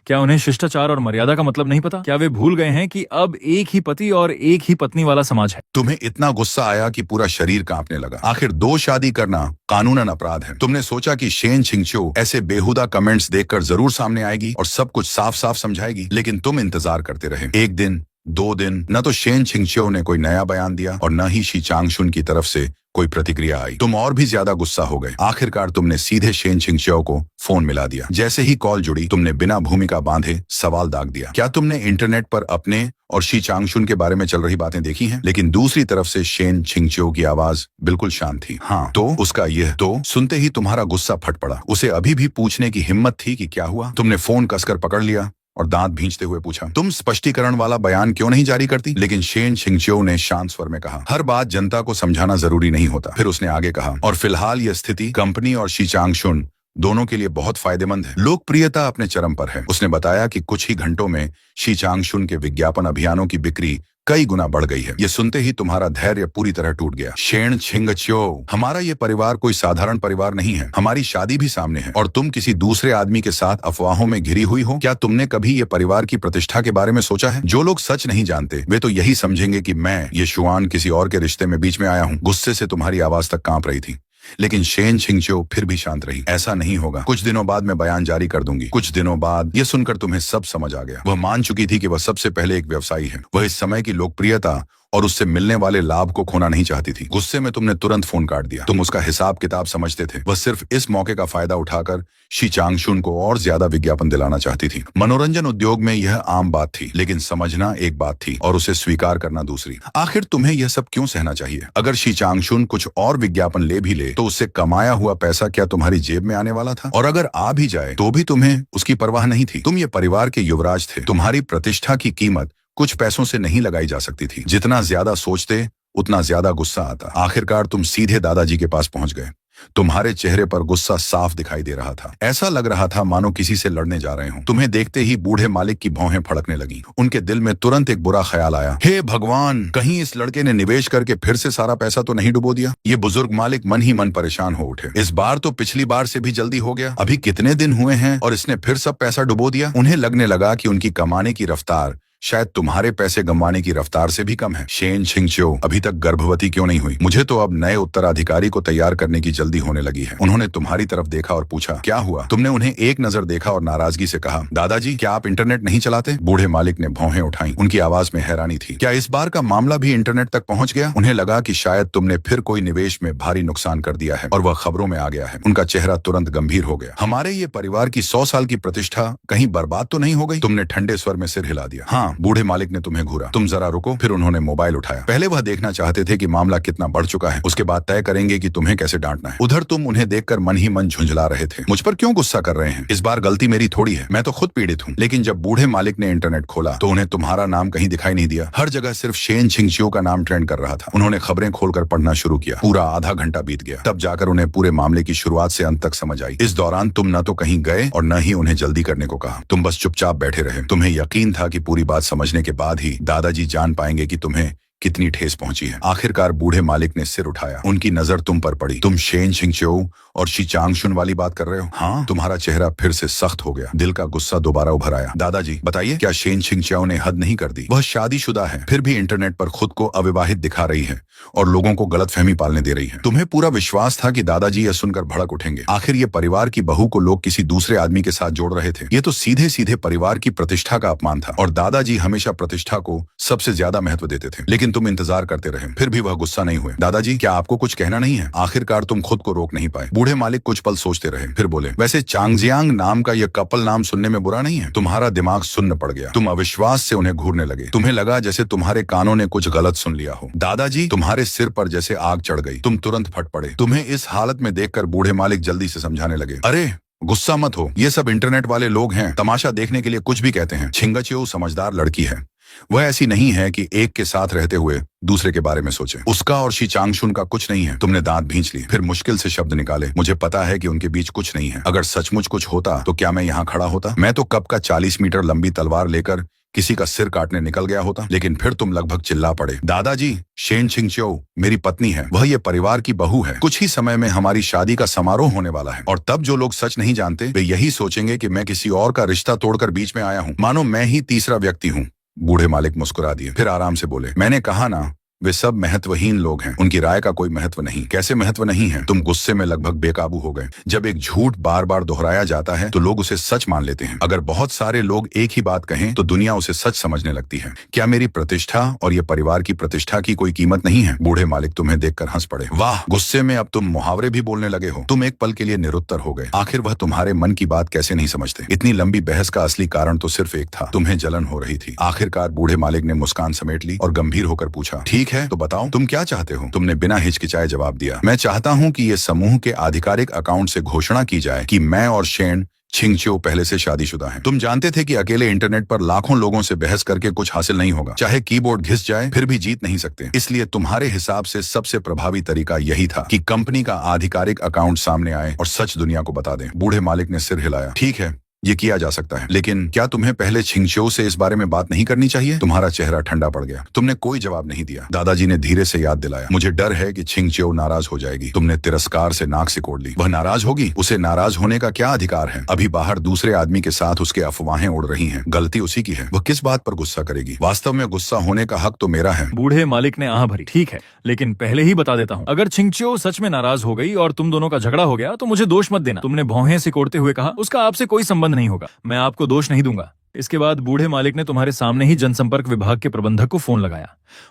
क्या उन्हें शिष्टाचार और मर्यादा का मतलब नहीं पता? क्या वे भूल गए हैं कि अब एक ही पति और एक ही पत्नी वाला समाज है? तुम्हें इतना गुस्सा आया कि पूरा शरीर कांपने लगा। आखिर 2 शादी करना कानूनन अपराध है। तुमने सोचा कि शेन छिंगचो ऐसे बेहुदा कमेंट्स देखकर जरूर सामने आएगी और सब कुछ साफ साफ समझाएगी, लेकिन तुम इंतजार करते रहे। 1 दिन, 2 दिन, न तो शेन छिंगचो ने कोई नया बयान दिया और न ही शी चांगशुन की तरफ से कोई प्रतिक्रिया आई। तुम और भी ज्यादा गुस्सा हो गए। आखिरकार तुमने सीधे शेन छिंगचो को फोन मिला दिया। जैसे ही कॉल जुड़ी, तुमने बिना भूमिका बांधे सवाल दाग दिया। क्या तुमने इंटरनेट पर अपने और शी चांगशुन के बारे में चल रही बातें देखी हैं? लेकिन दूसरी तरफ से शेन छिंगचो की आवाज बिल्कुल शांत थी। हाँ तो उसका यह तो सुनते ही तुम्हारा गुस्सा फट पड़ा। उसे अभी भी पूछने की हिम्मत थी कि क्या हुआ? तुमने फोन कसकर पकड़ लिया और दांत भींचते हुए पूछा, तुम स्पष्टीकरण वाला बयान क्यों नहीं जारी करती? लेकिन शेन छिंगचो ने शांत स्वर में कहा, हर बात जनता को समझाना जरूरी नहीं होता। फिर उसने आगे कहा, और फिलहाल यह स्थिति कंपनी और शी चांगशुन दोनों के लिए बहुत फायदेमंद है। लोकप्रियता अपने चरम पर है। उसने बताया कि कुछ ही घंटों में शी चांगशुन के विज्ञापन अभियानों की बिक्री कई गुना बढ़ गई है। ये सुनते ही तुम्हारा धैर्य पूरी तरह टूट गया। शेन छिंगच्यो, हमारा ये परिवार कोई साधारण परिवार नहीं है। हमारी शादी भी सामने है और तुम किसी दूसरे आदमी के साथ अफवाहों में घिरी हुई हो। क्या तुमने कभी ये परिवार की प्रतिष्ठा के बारे में सोचा है? जो लोग सच नहीं जानते वे तो यही समझेंगे कि मैं ये शुआन किसी और के रिश्ते में बीच में आया हूँ। गुस्से से तुम्हारी आवाज तक कांप रही थी, लेकिन शेन छिंगच्यो फिर भी शांत रही। ऐसा नहीं होगा, कुछ दिनों बाद मैं बयान जारी कर दूंगी। कुछ दिनों बाद ये सुनकर तुम्हें सब समझ आ गया। वह मान चुकी थी कि वह सबसे पहले एक व्यवसायी है। वह इस समय की लोकप्रियता और उससे मिलने वाले लाभ को खोना नहीं चाहती थी। गुस्से में तुमने तुरंत फोन काट दिया। तुम उसका हिसाब किताब समझते थे। वह सिर्फ इस मौके का फायदा उठाकर शी चांगशुन को और ज्यादा विज्ञापन दिलाना चाहती थी। मनोरंजन उद्योग में यह आम बात थी, लेकिन समझना एक बात थी और उसे स्वीकार करना दूसरी। आखिर तुम्हें यह सब क्यों सहना चाहिए? अगर शी चांगशुन कुछ और विज्ञापन ले भी ले तो उससे कमाया हुआ पैसा क्या तुम्हारी जेब में आने वाला था? और अगर आ भी जाए तो भी तुम्हें उसकी परवाह नहीं थी। तुम ये परिवार के युवराज थे। तुम्हारी प्रतिष्ठा की कीमत कुछ पैसों से नहीं लगाई जा सकती थी। जितना ज्यादा सोचते उतना ज्यादा गुस्सा आता। आखिरकार तुम सीधे दादाजी के पास पहुंच गए। तुम्हारे चेहरे पर गुस्सा साफ दिखाई दे रहा था। ऐसा लग रहा था मानो किसी से लड़ने जा रहे हो। तुम्हें देखते ही बूढ़े मालिक की भौहें फड़कने लगी। उनके दिल में तुरंत एक बुरा ख्याल आया, हे भगवान, कहीं इस लड़के ने निवेश करके फिर से सारा पैसा तो नहीं डुबो दिया। ये बुजुर्ग मालिक मन ही मन परेशान हो उठे। इस बार तो पिछली बार से भी जल्दी हो गया। अभी कितने दिन हुए हैं और इसने फिर सब पैसा डुबो दिया। उन्हें लगने लगा कि उनकी कमाने की रफ्तार शायद तुम्हारे पैसे गंवाने की रफ्तार से भी कम है। शेन छिंगच्यो अभी तक गर्भवती क्यों नहीं हुई? मुझे तो अब नए उत्तराधिकारी को तैयार करने की जल्दी होने लगी है। उन्होंने तुम्हारी तरफ देखा और पूछा, क्या हुआ? तुमने उन्हें एक नजर देखा और नाराजगी से कहा, दादाजी क्या आप इंटरनेट नहीं चलाते? बूढ़े मालिक ने भौहें उठाई। उनकी आवाज में हैरानी थी। क्या इस बार का मामला भी इंटरनेट तक पहुंच गया? उन्हें लगा कि शायद तुमने फिर कोई निवेश में भारी नुकसान कर दिया है और वह खबरों में आ गया है। उनका चेहरा तुरंत गंभीर हो गया। हमारे ये परिवार की 100 साल की प्रतिष्ठा कहीं बर्बाद तो नहीं हो गई? तुमने ठंडे स्वर में सिर हिला दिया। हाँ। बूढ़े मालिक ने तुम्हें घूरा। तुम जरा रुको। फिर उन्होंने मोबाइल उठाया। पहले वह देखना चाहते थे कि मामला कितना बढ़ चुका है, उसके बाद तय करेंगे कि तुम्हें कैसे डांटना है। उधर तुम उन्हें देखकर मन ही मन झुंझला रहे थे। मुझ पर क्यों गुस्सा कर रहे हैं? इस बार गलती मेरी थोड़ी है, मैं तो खुद पीड़ित हूँ। लेकिन जब बूढ़े मालिक ने इंटरनेट खोला तो उन्हें तुम्हारा नाम कहीं दिखाई नहीं दिया। हर जगह सिर्फ शेन छिंगच्यो का नाम ट्रेंड कर रहा था। उन्होंने खबरें खोलकर पढ़ना शुरू किया। पूरा आधा घंटा बीत गया, तब जाकर उन्हें पूरे मामले की शुरुआत से अंत तक समझ आई। इस दौरान तुम न तो कहीं गए और न ही उन्हें जल्दी करने को कहा। तुम बस चुपचाप बैठे रहे। तुम्हें यकीन था कि पूरी बात समझने के बाद ही दादाजी जान पाएंगे कि तुम्हें कितनी ठेस पहुंची है। आखिरकार बूढ़े मालिक ने सिर उठाया। उनकी नजर तुम पर पड़ी। तुम शेन छिंगच्यो और शी चांगशुन वाली बात कर रहे हो? हाँ। तुम्हारा चेहरा फिर से सख्त हो गया। दिल का गुस्सा दोबारा उभर आया। दादाजी बताइए, क्या शेन छिंगच्यो ने हद नहीं कर दी? वह शादीशुदा है, फिर भी इंटरनेट पर खुद को अविवाहित दिखा रही है और लोगों को गलतफहमी पालने दे रही है। तुम्हें पूरा विश्वास था कि दादाजी यह सुनकर भड़क उठेंगे। आखिर ये परिवार की बहू को लोग किसी दूसरे आदमी के साथ जोड़ रहे थे। ये तो सीधे सीधे परिवार की प्रतिष्ठा का अपमान था और दादाजी हमेशा प्रतिष्ठा को सबसे ज्यादा महत्व देते थे। लेकिन तुम इंतजार करते रहे, फिर भी वह गुस्सा नहीं हुए। दादाजी क्या आपको कुछ कहना नहीं है? आखिरकार तुम खुद को रोक नहीं पाए। बूढ़े मालिक कुछ पल सोचते रहे, फिर बोले, वैसे चांगजियांग नाम का यह कपल नाम सुनने में बुरा नहीं है। तुम्हारा दिमाग सुन्न पड़ गया। तुम अविश्वास से उन्हें घूरने लगे। तुम्हें लगा जैसे तुम्हारे कानों ने कुछ गलत सुन लिया हो। दादाजी तुम्हारे सिर पर जैसे आग चढ़ गई। तुम तुरंत फट पड़े। तुम्हें इस हालत में देखकर बूढ़े मालिक जल्दी से समझाने लगे, अरे गुस्सा मत हो, ये सब इंटरनेट वाले लोग हैं, तमाशा देखने के लिए कुछ भी कहते हैं। छिंगच्यो समझदार लड़की है। वह ऐसी नहीं है कि एक के साथ रहते हुए दूसरे के बारे में सोचे। उसका और शी चांगशुन का कुछ नहीं है। तुमने दांत भींच लिए, फिर मुश्किल से शब्द निकाले, मुझे पता है कि उनके बीच कुछ नहीं है। अगर सचमुच कुछ होता तो क्या मैं यहाँ खड़ा होता? मैं तो कब का 40 मीटर लंबी तलवार लेकर किसी का सिर काटने निकल गया होता। लेकिन फिर तुम लगभग चिल्ला पड़े, दादाजी शेन छिंगच्यो मेरी पत्नी है, वह ये परिवार की बहू है। कुछ ही समय में हमारी शादी का समारोह होने वाला है और तब जो लोग सच नहीं जानते वे यही सोचेंगे कि मैं किसी और का रिश्ता तोड़कर बीच में आया हूँ, मानो मैं ही तीसरा व्यक्ति हूँ। बूढ़े मालिक मुस्कुरा दिए, फिर आराम से बोले, मैंने कहा ना, वे सब महत्वहीन लोग हैं। उनकी राय का कोई महत्व नहीं। कैसे महत्व नहीं है? तुम गुस्से में लगभग बेकाबू हो गए। जब एक झूठ बार बार दोहराया जाता है तो लोग उसे सच मान लेते हैं। अगर बहुत सारे लोग एक ही बात कहें तो दुनिया उसे सच समझने लगती है। क्या मेरी प्रतिष्ठा और ये परिवार की प्रतिष्ठा की कोई कीमत नहीं है? बूढ़े मालिक तुम्हें देखकर हंस पड़े। वाह, गुस्से में अब तुम मुहावरे भी बोलने लगे हो। तुम एक पल के लिए निरुत्तर हो गए। आखिर वह तुम्हारे मन की बात कैसे नहीं समझते? इतनी लंबी बहस का असली कारण तो सिर्फ एक था, तुम्हें जलन हो रही थी। आखिरकार बूढ़े मालिक ने मुस्कान समेट ली और गंभीर होकर पूछा, ठीक है तो बताओ तुम क्या चाहते हो? तुमने बिना हिचकिचाए जवाब दिया, मैं चाहता हूं कि ये समूह के आधिकारिक अकाउंट से घोषणा की जाए कि मैं और शेन छिंगच्यो पहले से शादीशुदा हैं। तुम जानते थे कि अकेले इंटरनेट पर लाखों लोगों से बहस करके कुछ हासिल नहीं होगा। चाहे कीबोर्ड घिस जाए फिर भी जीत नहीं सकते। इसलिए तुम्हारे हिसाब से सबसे प्रभावी तरीका यही था कि कंपनी का आधिकारिक अकाउंट सामने आए और सच दुनिया को बता दें। बूढ़े मालिक ने सिर हिलाया, ठीक है, ये किया जा सकता है, लेकिन क्या तुम्हें पहले छिंगशो से इस बारे में बात नहीं करनी चाहिए? तुम्हारा चेहरा ठंडा पड़ गया। तुमने कोई जवाब नहीं दिया। दादाजी ने धीरे से याद दिलाया, मुझे डर है कि छिंगशो नाराज हो जाएगी। तुमने तिरस्कार से नाक सिकोड़ ली। वह नाराज होगी? उसे नाराज होने का क्या अधिकार है? अभी बाहर दूसरे आदमी के साथ उसके अफवाहें उड़ रही हैं। गलती उसी की है। वह किस बात पर गुस्सा करेगी? वास्तव में गुस्सा होने का हक तो मेरा है। बूढ़े मालिक ने आह भरी। ठीक है, लेकिन पहले ही बता देता हूँ, अगर छिंगचो सच में नाराज हो गई और तुम दोनों का झगड़ा हो गया तो मुझे दोष मत देना। तुमने भौहें सिकोड़ते हुए कहा, उसका आपसे कोई संबंध नहीं होगा। मैं आपको दोष नहीं दूंगा। इसके बाद बूढ़े मालिक ने तुम्हारे सामने ही जनसंपर्क विभाग के प्रबंधक को फोन लगाया,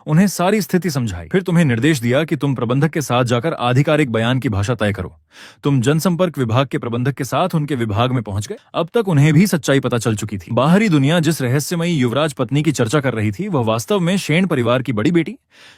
उन्हें सारी स्थिति समझाई, फिर तुम्हें निर्देश दिया कि तुम प्रबंधक के साथ जाकर आधिकारिक बयान की भाषा तय करो। तुम जनसंपर्क विभाग के प्रबंधक के साथ उनके विभाग में पहुंच गए। अब तक उन्हें भी सच्चाई पता चल चुकी थी। बाहरी दुनिया जिस रहस्यमयी युवराज पत्नी की चर्चा कर रही थी, वह वास्तव में शेन परिवार की बड़ी बेटी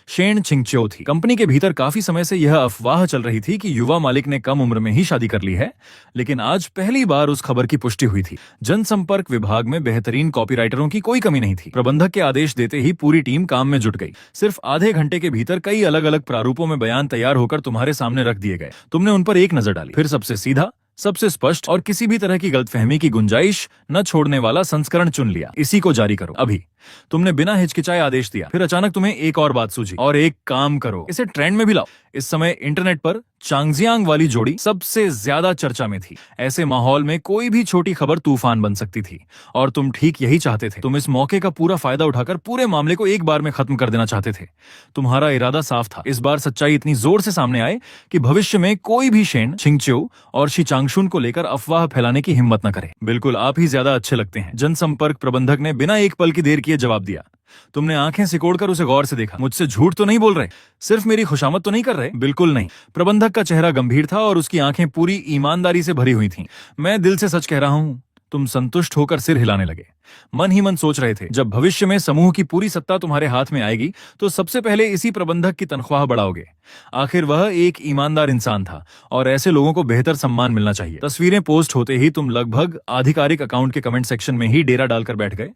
शेन छिंगचो थी। कंपनी के भीतर काफी समय से यह अफवाह चल रही थी कि युवा मालिक ने कम उम्र में ही शादी कर ली है, लेकिन आज पहली बार उस खबर की पुष्टि हुई थी। जनसंपर्क विभाग में बेहतरीन कॉपीराइटरों की कोई कमी नहीं थी। प्रबंधक के आदेश देते ही पूरी टीम काम में जुट गई। सिर्फ आधे घंटे के भीतर कई अलग अलग प्रारूपों में बयान तैयार होकर तुम्हारे सामने रख दिए गए। तुमने उन पर एक नजर डाली, फिर सबसे सीधा, सबसे स्पष्ट और किसी भी तरह की गलतफहमी की गुंजाइश न छोड़ने वाला संस्करण चुन लिया। इसी को जारी करो अभी। तुमने बिना हिचकिचाए आदेश दिया। फिर अचानक तुम्हें एक और बात सूझी, और एक काम करो, इसे ट्रेंड में भी लाओ। इस समय इंटरनेट पर चांगजियांग वाली जोड़ी सबसे ज्यादा चर्चा में थी। ऐसे माहौल में कोई भी छोटी खबर तूफान बन सकती थी, और तुम ठीक यही चाहते थे। तुम इस मौके का पूरा फायदा उठाकर पूरे मामले को एक बार में खत्म कर देना चाहते थे। तुम्हारा इरादा साफ था। इस बार सच्चाई इतनी जोर से सामने आए कि भविष्य में कोई भी शेन छिंगचो और शी चांगशुन को लेकर अफवाह फैलाने की हिम्मत न करे। बिल्कुल आप ही ज्यादा अच्छे लगते हैं, जनसंपर्क प्रबंधक ने बिना एक पल की देर किए जवाब दिया। तुमने आंखें सिकोड़कर उसे गौर से देखा। मुझसे झूठ तो नहीं बोल रहे? सिर्फ मेरी खुशामद तो नहीं कर रहे? बिल्कुल नहीं। प्रबंधक का चेहरा गंभीर था और उसकी आंखें पूरी ईमानदारी से भरी हुई थीं। मैं दिल से सच कह रहा हूं। तुम संतुष्ट होकर सिर हिलाने लगे। मन ही मन सोच रहे थे, जब भविष्य में समूह की पूरी सत्ता तुम्हारे हाथ में आएगी तो सबसे पहले इसी प्रबंधक की तनख्वाह बढ़ाओगे। आखिर वह एक ईमानदार इंसान था और ऐसे लोगों को बेहतर सम्मान मिलना चाहिए। तस्वीरें पोस्ट होते ही तुम लगभग आधिकारिक अकाउंट के कमेंट सेक्शन में ही डेरा डालकर बैठ गए।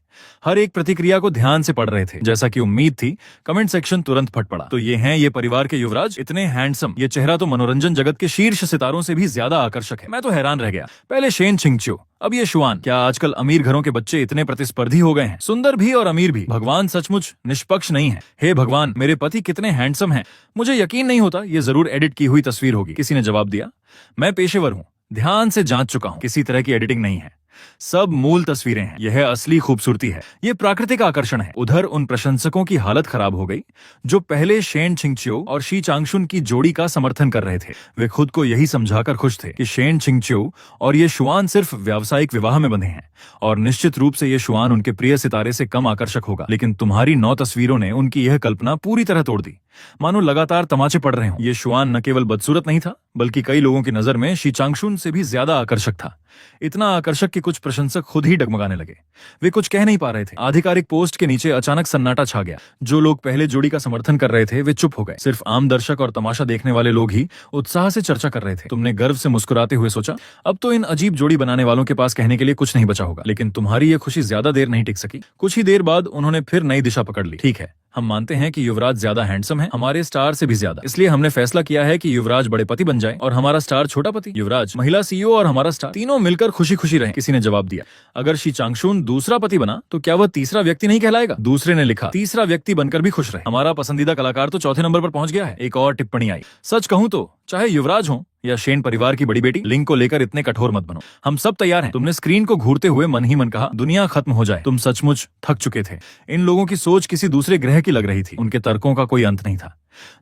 हर एक प्रतिक्रिया को ध्यान से पढ़ रहे थे। जैसा कि उम्मीद थी, कमेंट सेक्शन तुरंत फट पड़ा। तो ये हैं ये परिवार के युवराज, इतने हैंडसम। ये चेहरा तो मनोरंजन जगत के शीर्ष सितारों से भी ज्यादा आकर्षक है। मैं तो हैरान रह गया। पहले शेन छिंगचो, अब ये शुआन। क्या आजकल अमीर घरों के बच्चे इतने प्रतिस्पर्धी हो गए हैं? सुंदर भी और अमीर भी। भगवान सचमुच निष्पक्ष नहीं है। हे भगवान, मेरे पति कितने हैंडसम हैं। मुझे यकीन नहीं होता ये जरूर एडिट की हुई तस्वीर होगी। किसी ने जवाब दिया, मैं पेशेवर हूँ, ध्यान से जांच चुका हूँ, किसी तरह की एडिटिंग नहीं है, सब मूल तस्वीरें हैं। यह असली खूबसूरती है, ये प्राकृतिक आकर्षण है। उधर उन प्रशंसकों की हालत खराब हो गई जो पहले शेन छिंगचो और शी चांगशुन की जोड़ी का समर्थन कर रहे थे। वे खुद को यही समझाकर खुश थे कि शेन छिंगचो और ये शुआन सिर्फ व्यावसायिक विवाह में बंधे हैं और निश्चित रूप से ये शुआन उनके प्रिय सितारे से कम आकर्षक होगा। लेकिन तुम्हारी 9 तस्वीरों ने उनकी यह कल्पना पूरी तरह तोड़ दी। मानो लगातार तमाचे पड़ रहे हों। ये शुआन न केवल बदसूरत नहीं था, बल्कि कई लोगों की नजर में शी चांगशुन से भी ज्यादा आकर्षक था। इतना आकर्षक कि कुछ प्रशंसक खुद ही डगमगाने लगे। वे कुछ कह नहीं पा रहे थे। आधिकारिक पोस्ट के नीचे अचानक सन्नाटा छा गया। जो लोग पहले जोड़ी का समर्थन कर रहे थे वे चुप हो गए। सिर्फ आम दर्शक और तमाशा देखने वाले लोग ही उत्साह से चर्चा कर रहे थे। तुमने गर्व से मुस्कुराते हुए सोचा, अब तो इन अजीब जोड़ी बनाने वालों के पास कहने के लिए कुछ नहीं बचा होगा। लेकिन तुम्हारी ये खुशी ज्यादा देर नहीं टिक सकी। कुछ ही देर बाद उन्होंने फिर नई दिशा पकड़ ली। ठीक है, हम मानते हैं कि युवराज ज्यादा हैंडसम है, हमारे स्टार से भी ज्यादा। इसलिए हमने फैसला किया है कि युवराज बड़े पति बन जाए और हमारा स्टार छोटा पति। युवराज, महिला सीईओ और हमारा स्टार, तीनों मिलकर खुशी खुशी रहें। किसी ने जवाब दिया, अगर शी चांगशुन दूसरा पति बना तो क्या वह तीसरा व्यक्ति नहीं कहलाएगा? दूसरे ने लिखा, तीसरा व्यक्ति बनकर भी खुश रहे। हमारा पसंदीदा कलाकार तो चौथे नंबर पर पहुंच गया है। एक और टिप्पणी आई, सच कहूं तो चाहे युवराज हो या शेन परिवार की बड़ी बेटी, लिंग को लेकर इतने कठोर मत बनो, हम सब तैयार हैं। तुमने स्क्रीन को घूरते हुए मन ही मन कहा, दुनिया खत्म हो जाए। तुम सचमुच थक चुके थे। इन लोगों की सोच किसी दूसरे ग्रह की लग रही थी। उनके तर्कों का कोई अंत नहीं था।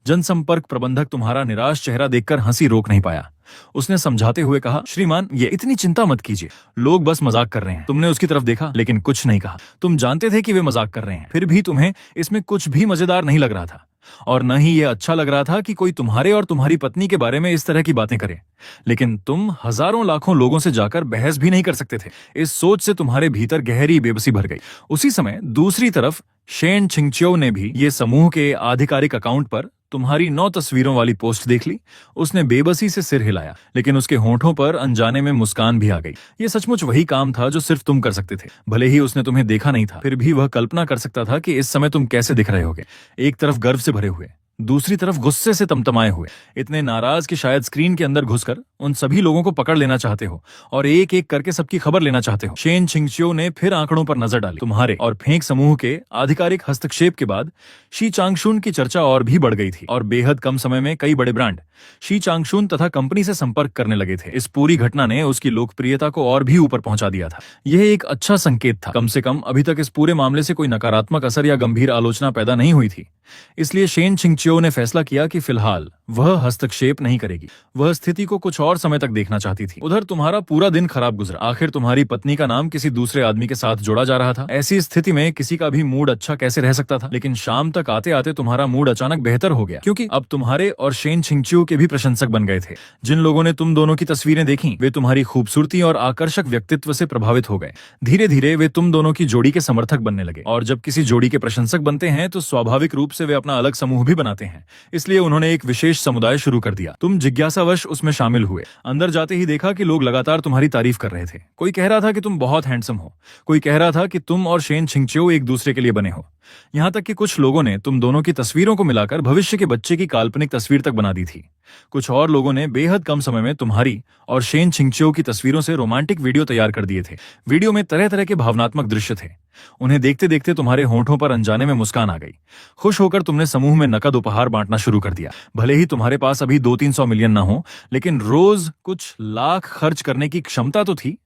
जनसंपर्क प्रबंधक तुम्हारा निराश चेहरा देखकर हंसी रोक नहीं पाया। उसने समझाते हुए कहा, श्रीमान, ये इतनी चिंता मत कीजिए, लोग बस मजाक कर रहे हैं। तुमने उसकी तरफ देखा लेकिन कुछ नहीं कहा। तुम जानते थे कि वे मजाक कर रहे हैं, फिर भी तुम्हें इसमें कुछ भी मजेदार नहीं लग रहा था और न ही यह अच्छा लग रहा था कि कोई तुम्हारे और तुम्हारी पत्नी के बारे में इस तरह की बातें करे। लेकिन तुम हजारों लाखों लोगों से जाकर बहस भी नहीं कर सकते थे। इस सोच से तुम्हारे भीतर गहरी बेबसी भर गई। उसी समय दूसरी तरफ शेन छिंगचो ने भी ये समूह के आधिकारिक अकाउंट पर तुम्हारी 9 तस्वीरों वाली पोस्ट देख ली। उसने बेबसी से सिर हिलाया, लेकिन उसके होंठों पर अनजाने में मुस्कान भी आ गई। ये सचमुच वही काम था जो सिर्फ तुम कर सकते थे। भले ही उसने तुम्हें देखा नहीं था, फिर भी वह कल्पना कर सकता था कि इस समय तुम कैसे दिख रहे होगे। एक तरफ गर्व से भरे हुए, दूसरी तरफ गुस्से से तमतमाए हुए, इतने नाराज कि शायद स्क्रीन के अंदर घुसकर उन सभी लोगों को पकड़ लेना चाहते हो और एक एक करके सबकी खबर लेना चाहते हो। शेन छिंगचियो ने फिर आंकड़ों पर नजर डाली। तुम्हारे और फेंक समूह के आधिकारिक हस्तक्षेप के बाद शी चांगशुन की चर्चा और भी बढ़ गई थी और बेहद कम समय में कई बड़े ब्रांड शी चांगशुन तथा कंपनी से संपर्क करने लगे थे। इस पूरी घटना ने उसकी लोकप्रियता को और भी ऊपर पहुंचा दिया था। यह एक अच्छा संकेत था। कम से कम अभी तक इस पूरे मामले से कोई नकारात्मक असर या गंभीर आलोचना पैदा नहीं हुई थी। इसलिए शेन छिंगचियो ने फैसला किया कि फिलहाल वह हस्तक्षेप नहीं करेगी। वह स्थिति को कुछ और समय तक देखना चाहती थी। उधर तुम्हारा पूरा दिन खराब गुजरा। आखिर तुम्हारी पत्नी का नाम किसी दूसरे आदमी के साथ जोड़ा जा रहा था। ऐसी स्थिति में किसी का भी मूड अच्छा कैसे रह सकता था। लेकिन शाम तक आते आते तुम्हारा मूड अचानक बेहतर हो गया, क्योंकि अब तुम्हारे और शेन छिंगचियो के भी प्रशंसक बन गए थे। जिन लोगों ने तुम दोनों की तस्वीरें देखी वे तुम्हारी खूबसूरती और आकर्षक व्यक्तित्व से प्रभावित हो गए। धीरे धीरे वे तुम दोनों की जोड़ी के समर्थक बनने लगे और जब किसी जोड़ी के प्रशंसक बनते हैं तो स्वाभाविक रूप से वे अपना अलग समूह भी बनाते हैं। इसलिए उन्होंने एक विशेष समुदाय शुरू कर दिया। तुम जिज्ञासावश उसमें शामिल हुए। अंदर जाते ही देखा कि लोग लगातार तुम्हारी तारीफ कर रहे थे। कोई कह रहा था कि तुम बहुत हैंडसम हो, कोई कह रहा था कि तुम और शेन छिंगचियो एक दूसरे के लिए बने हो। यहाँ तक कि कुछ लोगों ने तुम दोनों की तस्वीरों को मिलाकर भविष्य के बच्चे की काल्पनिक तस्वीर तक बना दी थी। कुछ और लोगों ने बेहद कम समय में तुम्हारी और शेन छिंगचियो की तस्वीरों से रोमांटिक वीडियो तैयार कर दिए थे। वीडियो में तरह तरह के भावनात्मक दृश्य थे। उन्हें देखते देखते तुम्हारे होंठों पर अनजाने में मुस्कान आ गई। खुश होकर तुमने समूह में नकद उपहार बांटना शुरू कर दिया। भले ही तुम्हारे पास अभी 200-300 मिलियन ना हो, लेकिन रोज कुछ लाख खर्च करने की क्षमता तो थी।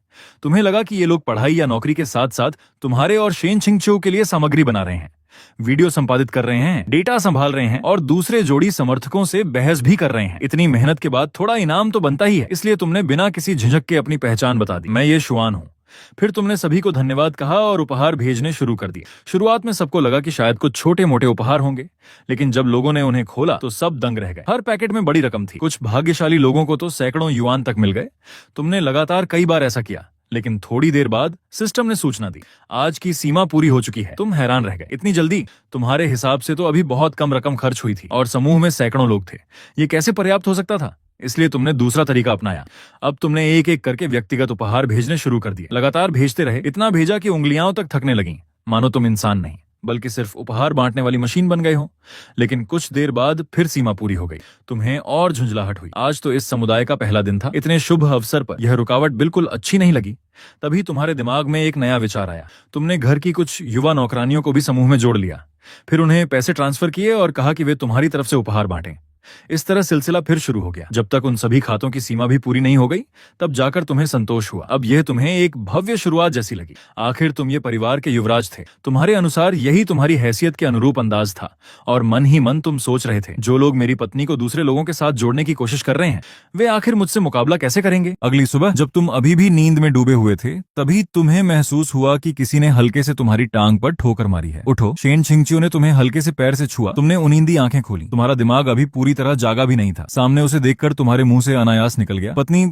तुम्हें लगा कि ये लोग पढ़ाई या नौकरी के साथ साथ तुम्हारे और शेन छिंगचियो के लिए सामग्री बना रहे हैं, वीडियो संपादित कर रहे हैं, डेटा संभाल रहे हैं और दूसरे जोड़ी समर्थकों से बहस भी कर रहे हैं। इतनी मेहनत के बाद थोड़ा इनाम तो बनता ही है। इसलिए तुमने बिना किसी झिझक के अपनी पहचान बता दी, मैं ये शुआन हूँ। फिर तुमने सभी को धन्यवाद कहा और उपहार भेजने शुरू कर दिए। शुरुआत में सबको लगा कि शायद कुछ छोटे मोटे उपहार होंगे, लेकिन जब लोगों ने उन्हें खोला तो सब दंग रह गए। हर पैकेट में बड़ी रकम थी। कुछ भाग्यशाली लोगों को तो सैकड़ों युआन तक मिल गए। तुमने लगातार कई बार ऐसा किया, लेकिन थोड़ी देर बाद सिस्टम ने सूचना दी, आज की सीमा पूरी हो चुकी है। तुम हैरान रह गए, इतनी जल्दी? तुम्हारे हिसाब से तो अभी बहुत कम रकम खर्च हुई थी और समूह में सैकड़ों लोग थे। ये कैसे पर्याप्त हो सकता था? इसलिए तुमने दूसरा तरीका अपनाया। अब तुमने एक एक करके व्यक्तिगत उपहार भेजने शुरू कर दिए। लगातार भेजते रहे, इतना भेजा कि उंगलियां तक थकने लगीं। मानो तुम इंसान नहीं बल्कि सिर्फ उपहार बांटने वाली मशीन बन गए हो। लेकिन कुछ देर बाद फिर सीमा पूरी हो गई। तुम्हें और झुंझलाहट हुई। आज तो इस समुदाय का पहला दिन था। इतने शुभ अवसर पर यह रुकावट बिल्कुल अच्छी नहीं लगी। तभी तुम्हारे दिमाग में एक नया विचार आया। तुमने घर की कुछ युवा नौकरानियों को भी समूह में जोड़ लिया। फिर उन्हें पैसे ट्रांसफर किए और कहा कि वे तुम्हारी तरफ से उपहार बांटें। इस तरह सिलसिला फिर शुरू हो गया। जब तक उन सभी खातों की सीमा भी पूरी नहीं हो गई, तब जाकर तुम्हें संतोष हुआ। अब यह तुम्हें एक भव्य शुरुआत जैसी लगी। आखिर तुम ये परिवार के युवराज थे। तुम्हारे अनुसार यही तुम्हारी हैसियत के अनुरूप अंदाज था और मन ही मन तुम सोच रहे थे, जो लोग मेरी पत्नी को दूसरे लोगों के साथ जोड़ने की कोशिश कर रहे हैं, वे आखिर मुझसे मुकाबला कैसे करेंगे? अगली सुबह जब तुम अभी भी नींद में डूबे हुए थे, तभी तुम्हें महसूस हुआ कि किसी ने हल्के से तुम्हारी टांग पर ठोकर मारी है। उठो। शेन छिंगचियो ने तुम्हें हल्के से पैर से छुआ। तुमने उनींदी आंखें खोली। तुम्हारा दिमाग अभी पूरी तरह जागा भी नहीं था। सामने उसे देखकर तुम्हारे मुंह से अनायास निकल गया, पत्नी।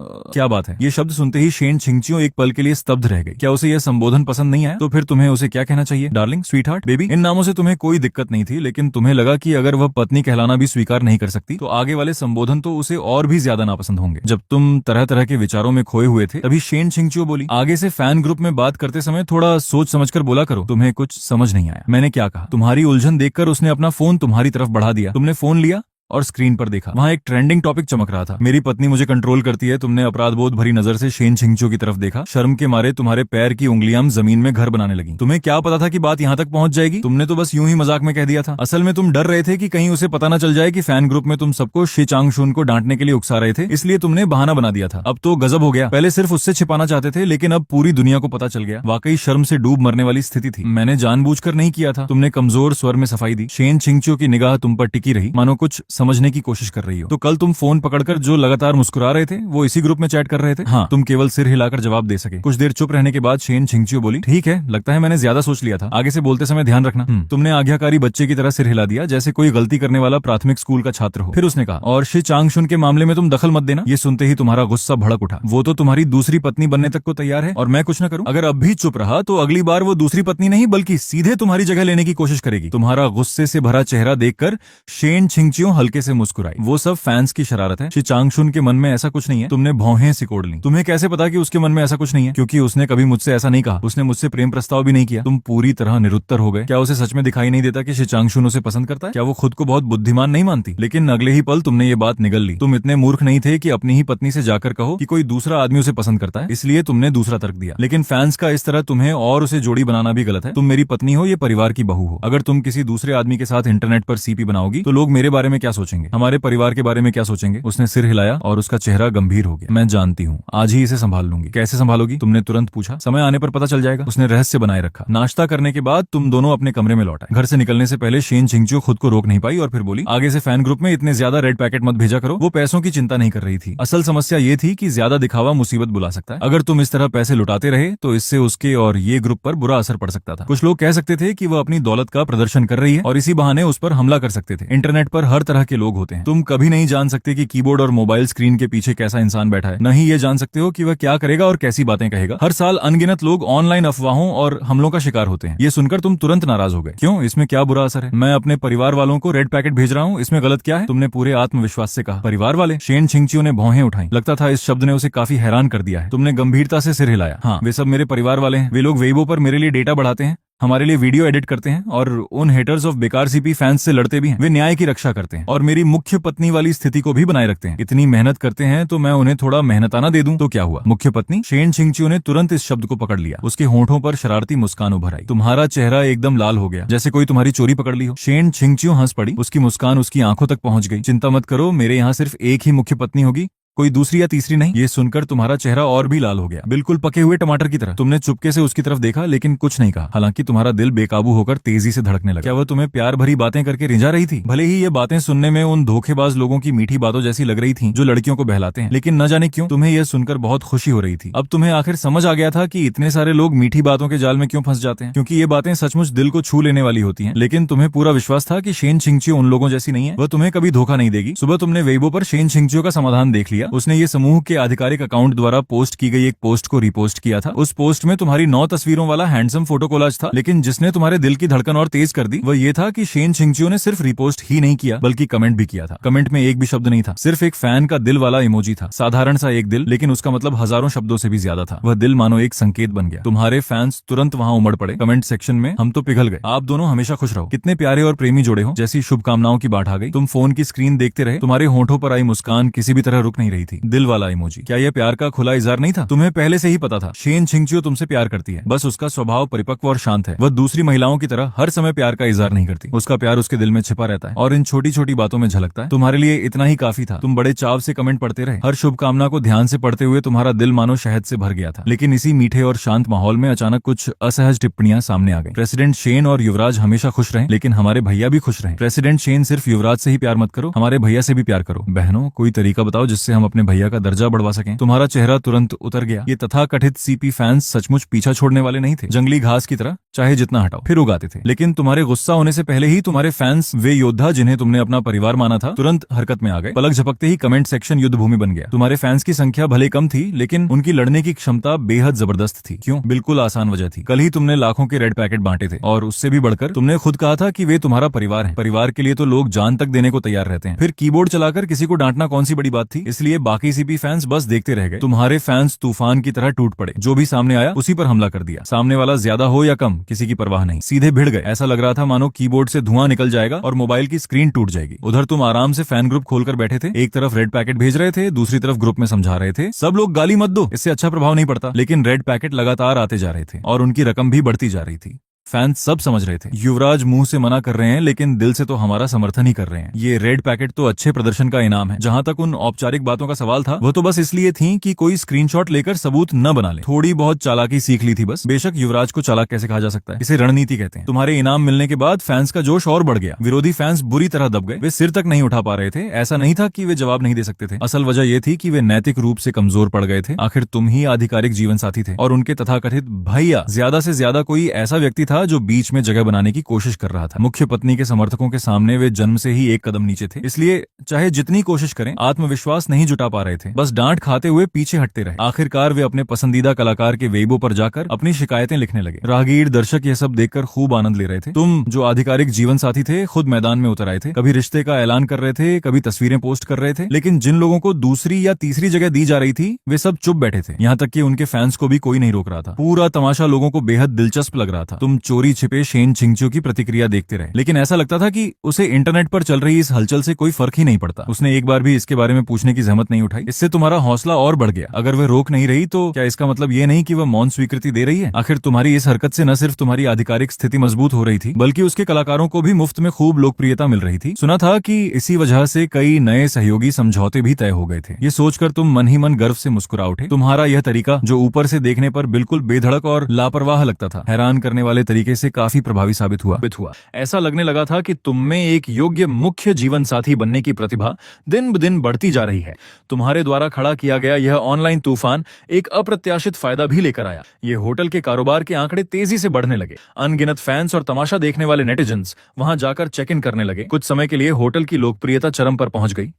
क्या बात है? ये शब्द सुनते ही शेन छिंगचियो एक पल के लिए स्तब्ध रह गई। क्या उसे यह संबोधन पसंद नहीं आया? तो फिर तुम्हें उसे क्या कहना चाहिए? Darling, sweetheart, baby. इन नामों से तुम्हें कोई दिक्कत नहीं थी, लेकिन तुम्हें लगा कि अगर वह पत्नी कहलाना भी स्वीकार नहीं कर सकती तो आगे वाले संबोधन तो उसे और भी ज्यादा नापसंद होंगे। जब तुम तरह तरह के विचारों में खोए हुए थे, तभी शेन छिंगचियो बोली, आगे से फैन ग्रुप में बात करते समय थोड़ा सोच समझकर बोला करो। तुम्हें कुछ समझ नहीं आया। मैंने क्या कहा? तुम्हारी उलझन देखकर उसने अपना फोन तुम्हारी तरफ बढ़ा दिया। तुमने फोन लिया और स्क्रीन पर देखा। वहां एक ट्रेंडिंग टॉपिक चमक रहा था। मेरी पत्नी मुझे कंट्रोल करती है। तुमने अपराधबोध भरी नजर से शेन छिंगचियो की तरफ देखा। शर्म के मारे तुम्हारे पैर की उंगलियां जमीन में घर बनाने लगी। तुम्हें क्या पता था कि बात यहां तक पहुंच जाएगी? तुमने तो बस यूं ही मजाक में कह दिया था। असल में तुम डर रहे थे कि कहीं उसे पता न चल जाए कि फैन ग्रुप में तुम सबको शी चांगशुन को डांटने के लिए उकसा रहे थे, इसलिए तुमने बहाना बना दिया था। अब तो गजब हो गया। पहले सिर्फ उससे छिपाना चाहते थे, लेकिन अब पूरी दुनिया को पता चल गया। वाकई शर्म से डूब मरने वाली स्थिति थी। मैंने जानबूझकर नहीं किया था। तुमने कमजोर स्वर में सफाई दी। शेन छिंगचियो की निगाह तुम पर टिकी रही, मानो कुछ समझने की कोशिश कर रही हो। तो कल तुम फोन पकड़कर जो लगातार मुस्कुरा रहे थे, वो इसी ग्रुप में चैट कर रहे थे? हाँ। तुम केवल सिर हिलाकर जवाब दे सके। कुछ देर चुप रहने के बाद शेन छिंगचियो बोली, ठीक है, लगता है मैंने ज्यादा सोच लिया था। आगे से बोलते समय ध्यान रखना। तुमने आज्ञाकारी बच्चे की तरह सिर हिला दिया, जैसे कोई गलती करने वाला प्राथमिक स्कूल का छात्र हो। फिर उसने कहा, और शी चांगशुन के मामले में तुम दखल मत देना। ये सुनते ही तुम्हारा गुस्सा भड़क उठा। वो तो तुम्हारी दूसरी पत्नी बनने तक को तैयार है और मैं कुछ न करूं? अगर अब भी चुप रहा तो अगली बार वो दूसरी पत्नी नहीं बल्कि सीधे तुम्हारी जगह लेने की कोशिश करेगी। तुम्हारा गुस्से से भरा चेहरा देखकर शेन छिंगचियो हल्के से मुस्कुराई। वो सब फैंस की शरारत है। शी चांगशुन के मन में ऐसा कुछ नहीं है। तुमने भौहें सिकोड़ ली। तुम्हें कैसे पता कि उसके मन में ऐसा कुछ नहीं है? क्योंकि उसने कभी मुझसे ऐसा नहीं कहा। उसने मुझसे प्रेम प्रस्ताव भी नहीं किया। तुम पूरी तरह निरुत्तर हो गए। क्या उसे सच में दिखाई नहीं देता कि शी चांगशुन उसे पसंद करता है? क्या वो खुद को बहुत बुद्धिमान नहीं मानती? लेकिन अगले ही पल तुमने ये बात निगल ली। तुम इतने मूर्ख नहीं थे कि अपनी ही पत्नी से जाकर कहो कि कोई दूसरा आदमी उसे पसंद करता है, इसलिए तुमने दूसरा तर्क दिया। लेकिन फैंस का इस तरह तुम्हें और उसे जोड़ी बनाना भी गलत है। तुम मेरी पत्नी हो, ये परिवार की बहू हो। अगर तुम किसी दूसरे आदमी के साथ इंटरनेट पर सीपी बनाओगी तो लोग मेरे बारे में क्या सोचेंगे, हमारे परिवार के बारे में क्या सोचेंगे? उसने सिर हिलाया और उसका चेहरा गंभीर हो गया। मैं जानती हूँ, आज ही इसे संभाल लूंगी। कैसे संभालोगी? तुमने तुरंत पूछा। समय आने पर पता चल जाएगा। उसने रहस्य बनाए रखा। नाश्ता करने के बाद तुम दोनों अपने कमरे में लौट आए। घर से निकलने से पहले शेन छिंगचू खुद को रोक नहीं पाई और फिर बोली, आगे से फैन ग्रुप में इतने ज्यादा रेड पैकेट मत भेजा करो। वो पैसों की चिंता नहीं कर रही थी। असल समस्या ये थी कि ज्यादा दिखावा मुसीबत बुला सकता है। अगर तुम इस तरह पैसे लुटाते रहे तो इससे उसके और ये ग्रुप पर बुरा असर पड़ सकता था। कुछ लोग कह सकते थे कि वह अपनी दौलत का प्रदर्शन कर रही है और इसी बहाने उस पर हमला कर सकते थे। इंटरनेट पर हर तरह के लोग होते हैं। तुम कभी नहीं जान सकते कि कीबोर्ड और मोबाइल स्क्रीन के पीछे कैसा इंसान बैठा है। नहीं ये जान सकते हो कि वह क्या करेगा और कैसी बातें कहेगा। हर साल अनगिनत लोग ऑनलाइन अफवाहों और हमलों का शिकार होते हैं। ये सुनकर तुम तुरंत नाराज हो गए। क्यों? इसमें क्या बुरा असर है? मैं अपने परिवार वालों को रेड पैकेट भेज रहा हूँ, इसमें गलत क्या है? तुमने पूरे आत्मविश्वास से कहा। परिवार वाले? शेन छिंगचियो ने भौहें उठाई। लगता था इस शब्द ने उसे काफी हैरान कर दिया है। तुमने गंभीरता से सिर हिलाया। हाँ, वे सब मेरे परिवार वाले हैं। वे लोग वेइबो पर मेरे लिए डेटा बढ़ाते हैं, हमारे लिए वीडियो एडिट करते हैं और उन हेटर्स ऑफ बेकार सीपी फैंस से लड़ते भी हैं। वे न्याय की रक्षा करते हैं और मेरी मुख्य पत्नी वाली स्थिति को भी बनाए रखते हैं। इतनी मेहनत करते हैं तो मैं उन्हें थोड़ा मेहनताना दे दूं तो क्या हुआ? मुख्य पत्नी? शेन छिंगचियो ने तुरंत इस शब्द को पकड़ लिया। उसके होंठों पर शरारती मुस्कान उभर आई। तुम्हारा चेहरा एकदम लाल हो गया, जैसे कोई तुम्हारी चोरी पकड़ ली हो। शेन छिंगचियो हंस पड़ी। उसकी मुस्कान उसकी आंखों तक पहुंच गई। चिंता मत करो, मेरे यहाँ सिर्फ एक ही मुख्य पत्नी होगी, कोई दूसरी या तीसरी नहीं। ये सुनकर तुम्हारा चेहरा और भी लाल हो गया, बिल्कुल पके हुए टमाटर की तरह। तुमने चुपके से उसकी तरफ देखा लेकिन कुछ नहीं कहा। हालांकि तुम्हारा दिल बेकाबू होकर तेजी से धड़कने लगा। क्या वह तुम्हें प्यार भरी बातें करके रिझा रही थी? भले ही ये बातें सुनने में उन धोखेबाज लोगों की मीठी बातों जैसी लग रही थी जो लड़कियों को बहलाते हैं, लेकिन न जाने क्यों तुम्हें यह सुनकर बहुत खुशी हो रही थी। अब तुम्हें आखिर समझ आ गया था कि इतने सारे लोग मीठी बातों के जाल में क्यों फंस जाते हैं, क्योंकि ये बातें सचमुच दिल को छू लेने वाली होती हैं। लेकिन तुम्हें पूरा विश्वास था कि शेन छिंगचियो उन लोगों जैसी नहीं है। वह तुम्हें कभी धोखा नहीं देगी। सुबह तुमने वेइबो पर शेन छिंगचियो का समाधान देख लिया। उसने ये समूह के आधिकारिक अकाउंट द्वारा पोस्ट की गई एक पोस्ट को रिपोस्ट किया था। उस पोस्ट में तुम्हारी 9 तस्वीरों वाला हैंडसम फोटो कोलाज था, लेकिन जिसने तुम्हारे दिल की धड़कन और तेज कर दी वह ये था कि शेन छिंगचियो ने सिर्फ रिपोस्ट ही नहीं किया बल्कि कमेंट भी किया था। कमेंट में एक भी शब्द नहीं था, सिर्फ एक फैन का दिल वाला इमोजी था। साधारण सा एक दिल, लेकिन उसका मतलब हजारों शब्दों से भी ज्यादा था। वह दिल मानो एक संकेत बन गया। तुम्हारे फैंस तुरंत वहां उमड़ पड़े कमेंट सेक्शन में। हम तो पिघल गए, आप दोनों हमेशा खुश रहो, कितने प्यारे और प्रेमी जोड़े हो, जैसी शुभकामनाओं की बात आ गई। तुम फोन की स्क्रीन देखते रहे। तुम्हारे होंठों पर आई मुस्कान किसी भी तरह रुक नहीं रही थी। दिल वाला इमोजी, क्या यह प्यार का खुला इजहार नहीं था? तुम्हें पहले से ही पता था शेन छिंगचियो तुमसे प्यार करती है, बस उसका स्वभाव परिपक्व और शांत है। वह दूसरी महिलाओं की तरह हर समय प्यार का इजहार नहीं करती। उसका प्यार उसके दिल में छिपा रहता है और इन छोटी छोटी बातों में झलकता है। तुम्हारे लिए इतना ही काफी था। तुम बड़े चाव से कमेंट पढ़ते रहे। हर शुभकामना को ध्यान से पढ़ते हुए तुम्हारा दिल मानो शहद से भर गया था। लेकिन इसी मीठे और शांत माहौल में अचानक कुछ असहज टिप्पणियां सामने आ गई। प्रेसिडेंट शेन और युवराज हमेशा खुश रहे, लेकिन हमारे भैया भी खुश रहे। प्रेसिडेंट शेन, सिर्फ युवराज से ही प्यार मत करो, हमारे भैया से भी प्यार करो। बहनों, कोई तरीका बताओ जिससे हम अपने भैया का दर्जा बढ़वा सकें। तुम्हारा चेहरा तुरंत उतर गया। ये तथाकथित सीपी फैंस सचमुच पीछा छोड़ने वाले नहीं थे। जंगली घास की तरह चाहे जितना हटाओ फिर उगाते थे। लेकिन तुम्हारे गुस्सा होने से पहले ही तुम्हारे फैंस, वे योद्धा जिन्हें तुमने अपना परिवार माना था, तुरंत हरकत में आ गए। पलक झपकते ही कमेंट सेक्शन युद्ध भूमि बन गया। तुम्हारे फैंस की संख्या भले कम थी, लेकिन उनकी लड़ने की क्षमता बेहद जबरदस्त थी। क्यों? बिल्कुल आसान वजह थी। कल ही तुमने लाखों के रेड पैकेट बांटे थे और उससे भी बढ़कर तुमने खुद कहा था कि वे तुम्हारा परिवार है। परिवार के लिए तो लोग जान तक देने को तैयार रहते हैं। फिर कीबोर्ड चलाकर किसी को डांटना कौन सी बड़ी बात थी? इसलिए बाकी सीपी फैंस बस देखते रह गए। तुम्हारे फैंस तूफान की तरह टूट पड़े। जो भी सामने आया उसी पर हमला कर दिया। सामने वाला ज्यादा हो या कम, किसी की परवाह नहीं, सीधे भिड़ गए। ऐसा लग रहा था मानो कीबोर्ड से धुआं निकल जाएगा और मोबाइल की स्क्रीन टूट जाएगी। उधर तुम आराम से फैन ग्रुप खोलकर बैठे थे। एक तरफ रेड पैकेट भेज रहे थे, दूसरी तरफ ग्रुप में समझा रहे थे सब लोग गाली मत दो, इससे अच्छा प्रभाव नहीं पड़ता। लेकिन रेड पैकेट लगातार आते जा रहे थे और उनकी रकम भी बढ़ती जा रही थी। फैंस सब समझ रहे थे युवराज मुंह से मना कर रहे हैं, लेकिन दिल से तो हमारा समर्थन ही कर रहे हैं। ये रेड पैकेट तो अच्छे प्रदर्शन का इनाम है। जहां तक उन औपचारिक बातों का सवाल था, वह तो बस इसलिए थी कि कोई स्क्रीनशॉट लेकर सबूत न बना ले। थोड़ी बहुत चालाकी सीख ली थी बस। बेशक युवराज को चालाक कैसे कहा जा सकता है, इसे रणनीति कहते हैं। तुम्हारे इनाम मिलने के बाद फैंस का जोश और बढ़ गया। विरोधी फैंस बुरी तरह दब गए। वे सिर तक नहीं उठा पा रहे थे। ऐसा नहीं था कि वे जवाब नहीं दे सकते थे, असल वजह यह थी कि वे नैतिक रूप से कमजोर पड़ गए थे। आखिर तुम ही आधिकारिक जीवन साथी थे और उनके तथाकथित भैया ज्यादा से ज्यादा कोई ऐसा व्यक्ति था था जो बीच में जगह बनाने की कोशिश कर रहा था। मुख्य पत्नी के समर्थकों के सामने वे जन्म से ही एक कदम नीचे थे, इसलिए चाहे जितनी कोशिश करें आत्मविश्वास नहीं जुटा पा रहे थे, बस डांट खाते हुए पीछे हटते रहे। आखिरकार वे अपने पसंदीदा कलाकार के वेबो पर जाकर अपनी शिकायतें लिखने लगे। राहगीर दर्शक यह सब देखकर खूब आनंद ले रहे थे। तुम जो आधिकारिक जीवन साथी थे खुद मैदान में उतर आए थे, कभी रिश्ते का ऐलान कर रहे थे, कभी तस्वीरें पोस्ट कर रहे थे, लेकिन जिन लोगों को दूसरी या तीसरी जगह दी जा रही थी वे सब चुप बैठे थे। यहाँ तक कि उनके फैंस को भी कोई नहीं रोक रहा था। पूरा तमाशा लोगों को बेहद दिलचस्प लग रहा था। तुम चोरी छिपे शेन छिंगचियो की प्रतिक्रिया देखते रहे, लेकिन ऐसा लगता था कि उसे इंटरनेट पर चल रही इस हलचल से कोई फर्क ही नहीं पड़ता। उसने एक बार भी इसके बारे में पूछने की जहमत नहीं उठाई। इससे तुम्हारा हौसला और बढ़ गया। अगर वह रोक नहीं रही तो क्या इसका मतलब ये नहीं कि वह मौन स्वीकृति दे रही है? आखिर तुम्हारी इस हरकत से न सिर्फ तुम्हारी आधिकारिक स्थिति मजबूत हो रही थी, बल्कि उसके कलाकारों को भी मुफ्त में खूब लोकप्रियता मिल रही थी। सुना था कि इसी वजह से कई नए सहयोगी समझौते भी तय हो गए थे। ये सोचकर तुम मन ही मन गर्व से मुस्कुरा उठे। तुम्हारा यह तरीका, जो ऊपर से देखने पर बिल्कुल बेधड़क और लापरवाह लगता था, हैरान करने वाले तरीके से काफी प्रभावी साबित हुआ। ऐसा लगने लगा था कि तुम में एक योग्य मुख्य जीवन साथी बनने की प्रतिभा दिन ब दिन बढ़ती जा रही है। तुम्हारे द्वारा खड़ा किया गया यह ऑनलाइन तूफान एक अप्रत्याशित फायदा भी लेकर आया। ये होटल के कारोबार के आंकड़े तेजी से बढ़ने लगे। अनगिनत फैंस और तमाशा देखने वाले नेटिजन्स वहां जाकर चेक इन करने लगे। कुछ समय के लिए होटल की लोकप्रियता चरम पर पहुंच गई।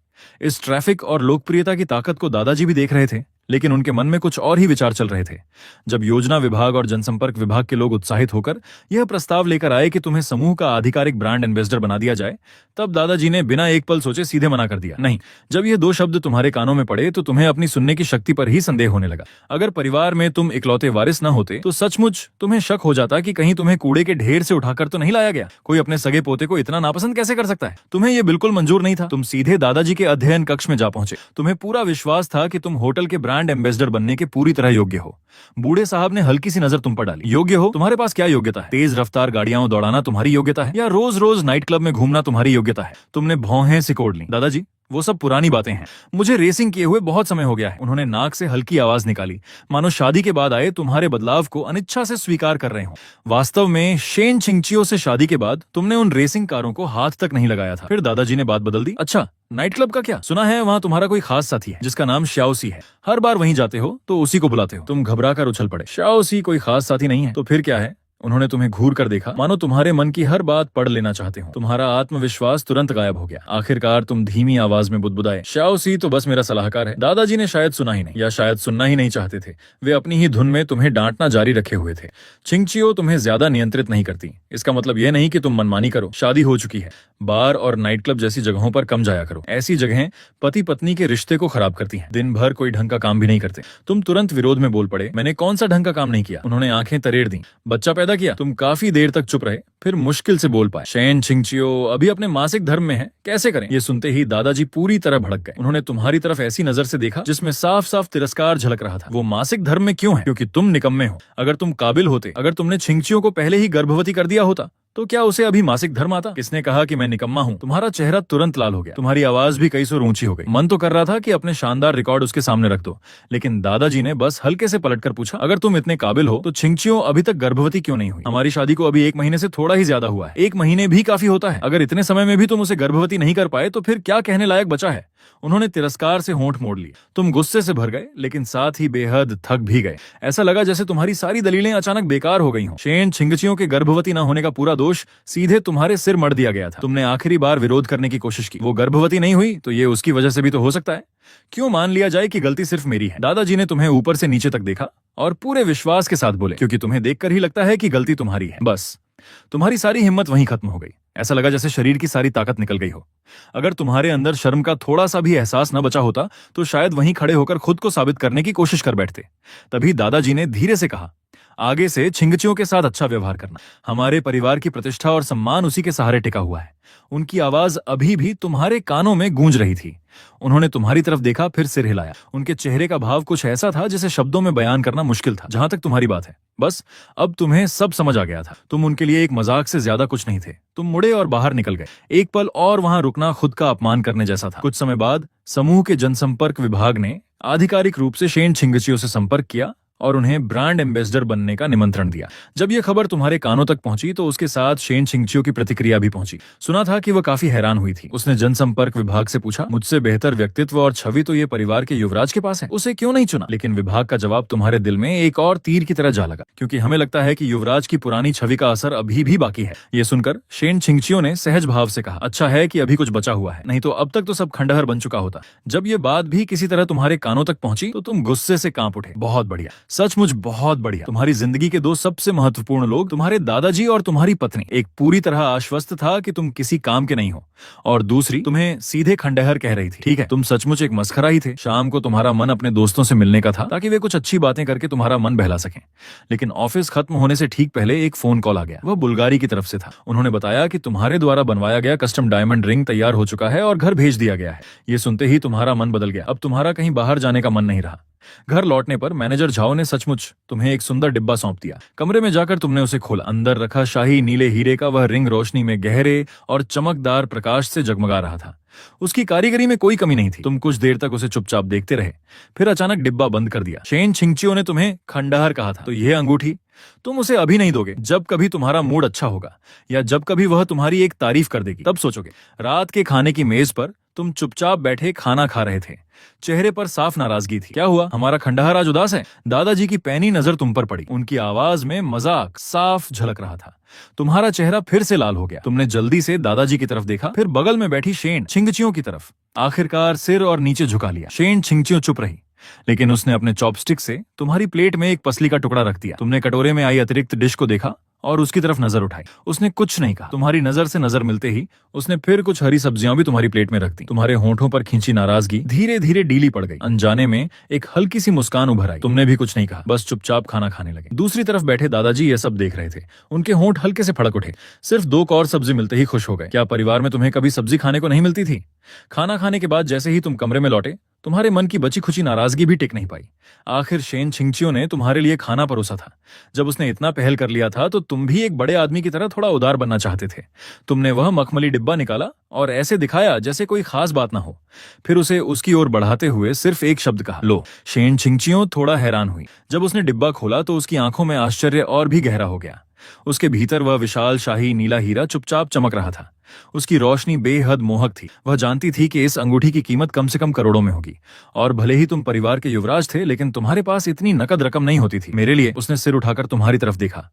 इस ट्रैफिक और लोकप्रियता की ताकत को दादाजी भी देख रहे थे, लेकिन उनके मन में कुछ और ही विचार चल रहे थे। जब योजना विभाग और जनसंपर्क विभाग के लोग उत्साहित होकर यह प्रस्ताव लेकर आए कि तुम्हें समूह का आधिकारिक ब्रांड एम्बेसडर बना दिया जाए, तब दादाजी ने बिना एक पल सोचे सीधे मना कर दिया। नहीं, जब ये दो शब्द तुम्हारे कानों में पड़े तो तुम्हें अपनी सुनने की शक्ति पर ही संदेह होने लगा। अगर परिवार में तुम इकलौते वारिस न होते तो सचमुच तुम्हें शक हो जाता कि कहीं तुम्हें कूड़े के ढेर से उठाकर तो नहीं लाया गया। कोई अपने सगे पोते को इतना नापसंद कैसे कर सकता है? तुम्हें यह बिल्कुल मंजूर नहीं था। तुम सीधे दादाजी के अध्ययन कक्ष में जा पहुंचे। तुम्हें पूरा विश्वास था कि तुम होटल के ब्रांड एम्बेसडर बनने के पूरी तरह योग्य हो। बूढ़े साहब ने हल्की सी नजर तुम पर डाली। योग्य हो? तुम्हारे पास क्या योग्यता है? तेज रफ्तार गाड़ियां दौड़ाना तुम्हारी योग्यता है, या रोज रोज नाइट क्लब में घूमना तुम्हारी योग्यता है? तुमने भौहें सिकोड़ ली। दादाजी, वो सब पुरानी बातें हैं। मुझे रेसिंग किए हुए बहुत समय हो गया है। उन्होंने नाक से हल्की आवाज निकाली, मानो शादी के बाद आए तुम्हारे बदलाव को अनिच्छा से स्वीकार कर रहे हो। वास्तव में शेन छिंगचियो से शादी के बाद तुमने उन रेसिंग कारों को हाथ तक नहीं लगाया था। फिर दादाजी ने बात बदल दी। अच्छा, नाइट क्लब का क्या? सुना है वहाँ तुम्हारा कोई खास साथी है जिसका नाम श्याओसी है। हर बार वहीं जाते हो तो उसी को बुलाते हो। तुम घबरा कर उछल पड़े। श्याओसी कोई खास साथी नहीं है। तो फिर क्या है? उन्होंने तुम्हें घूर कर देखा, मानो तुम्हारे मन की हर बात पढ़ लेना चाहते हो। तुम्हारा आत्मविश्वास तुरंत गायब हो गया। आखिरकार तुम धीमी आवाज में बुदबुदाए, श्याओसी तो बस मेरा सलाहकार है। दादाजी ने शायद सुना ही नहीं, या शायद सुनना ही नहीं चाहते थे। वे अपनी ही धुन में तुम्हें डांटना जारी रखे हुए थे। छिंगचियो तुम्हें ज्यादा नियंत्रित नहीं करती। इसका मतलब यह नहीं कि तुम मनमानी करो। शादी हो चुकी है। बार और नाइट क्लब जैसी जगहों पर कम जाया करो। ऐसी जगहें पति पत्नी के रिश्ते को खराब करती हैं। दिन भर कोई ढंग का काम भी नहीं करते। तुम तुरंत विरोध में बोल पड़े। मैंने कौन सा ढंग का काम नहीं किया? उन्होंने आंखें तरेड़ दी। बच्चा पैदा किया? तुम काफी देर तक चुप रहे, फिर मुश्किल से बोल पाए। शेन छिंगचियो अभी अपने मासिक धर्म में है, कैसे करें? ये सुनते ही दादाजी पूरी तरह भड़क गए। उन्होंने तुम्हारी तरफ ऐसी नजर से देखा जिसमें साफ साफ तिरस्कार झलक रहा था। वो मासिक धर्म में क्यों है? क्योंकि तुम निकम्मे हो। अगर तुम काबिल होते, अगर तुमने छिंगचियो को पहले ही गर्भवती कर दिया होता, तो क्या उसे अभी मासिक धर्म आता? किसने कहा कि मैं निकम्मा हूँ? तुम्हारा चेहरा तुरंत लाल हो गया। तुम्हारी आवाज भी कई सुर ऊंची हो गई। मन तो कर रहा था कि अपने शानदार रिकॉर्ड उसके सामने रख दो, लेकिन दादाजी ने बस हल्के से पलटकर पूछा, अगर तुम इतने काबिल हो तो छिंगचियो अभी तक गर्भवती क्यों नहीं हुई? हमारी शादी को अभी 1 महीने से थोड़ा ही ज्यादा हुआ है। 1 महीने भी काफी होता है। अगर इतने समय में भी तुम उसे गर्भवती नहीं कर पाए तो फिर क्या कहने लायक बचा है? उन्होंने तिरस्कार से होंठ मोड़ लिए। तुम गुस्से से भर गए, लेकिन साथ ही बेहद थक भी गए। ऐसा लगा जैसे तुम्हारी सारी दलीलें अचानक बेकार हो गई हों। शेन छिंगचियो के गर्भवती न होने का पूरा दोष सीधे तुम्हारे सिर मढ़ दिया गया था। तुमने आखिरी बार विरोध करने की कोशिश की। वो गर्भवती नहीं हुई तो ये उसकी वजह से भी तो हो सकता है। क्यों मान लिया जाए कि गलती सिर्फ मेरी है? दादाजी ने तुम्हें ऊपर से नीचे तक देखा और पूरे विश्वास के साथ बोले, क्योंकि तुम्हें देखकर ही लगता है कि गलती तुम्हारी है। बस तुम्हारी सारी हिम्मत वहीं खत्म हो गई। ऐसा लगा जैसे शरीर की सारी ताकत निकल गई हो। अगर तुम्हारे अंदर शर्म का थोड़ा सा भी एहसास न बचा होता तो शायद वहीं खड़े होकर खुद को साबित करने की कोशिश कर बैठते। तभी दादाजी ने धीरे से कहा, आगे से छिंगचियो के साथ अच्छा व्यवहार करना। हमारे परिवार की प्रतिष्ठा और सम्मान उसी के सहारे टिका हुआ है। उनकी आवाज अभी भी तुम्हारे कानों में गूंज रही थी। उन्होंने तुम्हारी तरफ देखा, फिर सिर हिलाया। उनके चेहरे का भाव कुछ ऐसा था जिसे शब्दों में बयान करना मुश्किल था। जहां तक तुम्हारी बात है, बस अब तुम्हें सब समझ आ गया था। तुम उनके लिए एक मजाक से ज्यादा कुछ नहीं थे। तुम मुड़े और बाहर निकल गए। एक पल और वहां रुकना खुद का अपमान करने जैसा था। कुछ समय बाद समूह के जनसंपर्क विभाग ने आधिकारिक रूप से शेन छिंगचियो से संपर्क किया और उन्हें ब्रांड एम्बेसडर बनने का निमंत्रण दिया। जब यह खबर तुम्हारे कानों तक पहुंची तो उसके साथ शेन छिंगचियो की प्रतिक्रिया भी पहुंची। सुना था कि वह काफी हैरान हुई थी। उसने जनसंपर्क विभाग से पूछा, मुझसे बेहतर व्यक्तित्व और छवि तो ये परिवार के युवराज के पास है, उसे क्यों नहीं चुना? लेकिन विभाग का जवाब तुम्हारे दिल में एक और तीर की तरह जा लगा, क्योंकि हमें लगता है कि युवराज की पुरानी छवि का असर अभी भी बाकी है। ये सुनकर शेन छिंगचियो ने सहज भाव से कहा, अच्छा है कि अभी कुछ बचा हुआ है, नहीं तो अब तक तो सब खंडहर बन चुका होता। जब ये बात भी किसी तरह तुम्हारे कानों तक पहुंची तो तुम गुस्से से कांप उठे। बहुत बढ़िया, सचमुच बहुत बढ़िया। तुम्हारी जिंदगी के दो सबसे महत्वपूर्ण लोग, तुम्हारे दादाजी और तुम्हारी पत्नी, एक पूरी तरह आश्वस्त था कि तुम किसी काम के नहीं हो, और दूसरी तुम्हें सीधे खंडहर कह रही थी। ठीक है, तुम सचमुच एक मस्खरा ही थे। शाम को तुम्हारा मन अपने दोस्तों से मिलने का था ताकि वे कुछ अच्छी बातें करके तुम्हारा मन बहला सकें। लेकिन ऑफिस खत्म होने से ठीक पहले एक फोन कॉल आ गया। वह बुल्गारी की तरफ से था। उन्होंने बताया कि तुम्हारे द्वारा बनवाया गया कस्टम डायमंड रिंग तैयार हो चुका है और घर भेज दिया गया है। ये सुनते ही तुम्हारा मन बदल गया। अब तुम्हारा कहीं बाहर जाने का मन नहीं रहा। घर लौटने पर मैनेजर झाओ ने सचमुच तुम्हें एक सुंदर डिब्बा सौंप दिया। कमरे में जाकर तुमने उसे खोला। अंदर रखा शाही नीले हीरे का वह रिंग रोशनी में गहरे और चमकदार प्रकाश से जगमगा रहा था। उसकी कारीगरी में कोई कमी नहीं थी। तुम कुछ देर तक उसे चुपचाप देखते रहे, फिर अचानक डिब्बा बंद कर दिया। शेन छिंगचियो ने तुम्हें खंडहर कहा था, तो यह अंगूठी तुम उसे अभी नहीं दोगे। जब कभी तुम्हारा मूड अच्छा होगा या जब कभी वह तुम्हारी एक तारीफ कर देगी तब सोचोगे। रात के खाने की मेज पर तुम चुपचाप बैठे खाना खा रहे थे। चेहरे पर साफ नाराजगी थी। क्या हुआ, हमारा खंडहर आज उदास है? दादाजी की पैनी नजर तुम पर पड़ी। उनकी आवाज में मजाक साफ झलक रहा था। तुम्हारा चेहरा फिर से लाल हो गया। तुमने जल्दी से दादाजी की तरफ देखा, फिर बगल में बैठी शेन छिंगचियो की तरफ। आखिरकार सिर और नीचे झुका लिया। शेन छिंगचियो चुप रही, लेकिन उसने अपने चॉपस्टिक से तुम्हारी प्लेट में एक पसली का टुकड़ा रख दिया। तुमने कटोरे में आई अतिरिक्त डिश को देखा और उसकी तरफ नजर उठाई। उसने कुछ नहीं कहा। तुम्हारी नजर से नजर मिलते ही उसने फिर कुछ हरी सब्जियां भी तुम्हारी प्लेट में रख दी। तुम्हारे होंठों पर खींची नाराजगी धीरे धीरे डीली पड़ गई। अनजाने में एक हल्की सी मुस्कान उभर आई। तुमने भी कुछ नहीं कहा, बस चुपचाप खाना खाने लगे। दूसरी तरफ बैठे दादाजी ये सब देख रहे थे। उनके होंठ हल्के से फड़क उठे। सिर्फ 2 कौर सब्जी मिलते ही खुश हो गए। क्या परिवार में तुम्हें कभी सब्जी खाने को नहीं मिलती थी? खाना खाने के बाद जैसे ही तुम कमरे में लौटे, तुम्हारे मन की बची खुची नाराजगी भी टिक नहीं पाई। आखिर शेन छिंगचियो ने तुम्हारे लिए खाना परोसा था। जब उसने इतना पहल कर लिया था तो तुम भी एक बड़े आदमी की तरह थोड़ा उदार बनना चाहते थे। तुमने वह मखमली डिब्बा निकाला और ऐसे दिखाया जैसे कोई खास बात ना हो। फिर उसे उसकी ओर बढ़ाते हुए सिर्फ एक शब्द कहा, लो। शेन छिंगचियो थोड़ा हैरान हुई। जब उसने डिब्बा खोला तो उसकी आंखों में आश्चर्य और भी गहरा हो गया। उसके भीतर वह विशाल शाही नीला हीरा चुपचाप चमक रहा था। उसकी रोशनी बेहद मोहक थी। वह जानती थी कि इस अंगूठी की कीमत कम से कम करोड़ों में होगी, और भले ही तुम परिवार के युवराज थे, लेकिन तुम्हारे पास इतनी नकद रकम नहीं होती थी। मेरे लिए। उसने सिर उठाकर तुम्हारी तरफ देखा।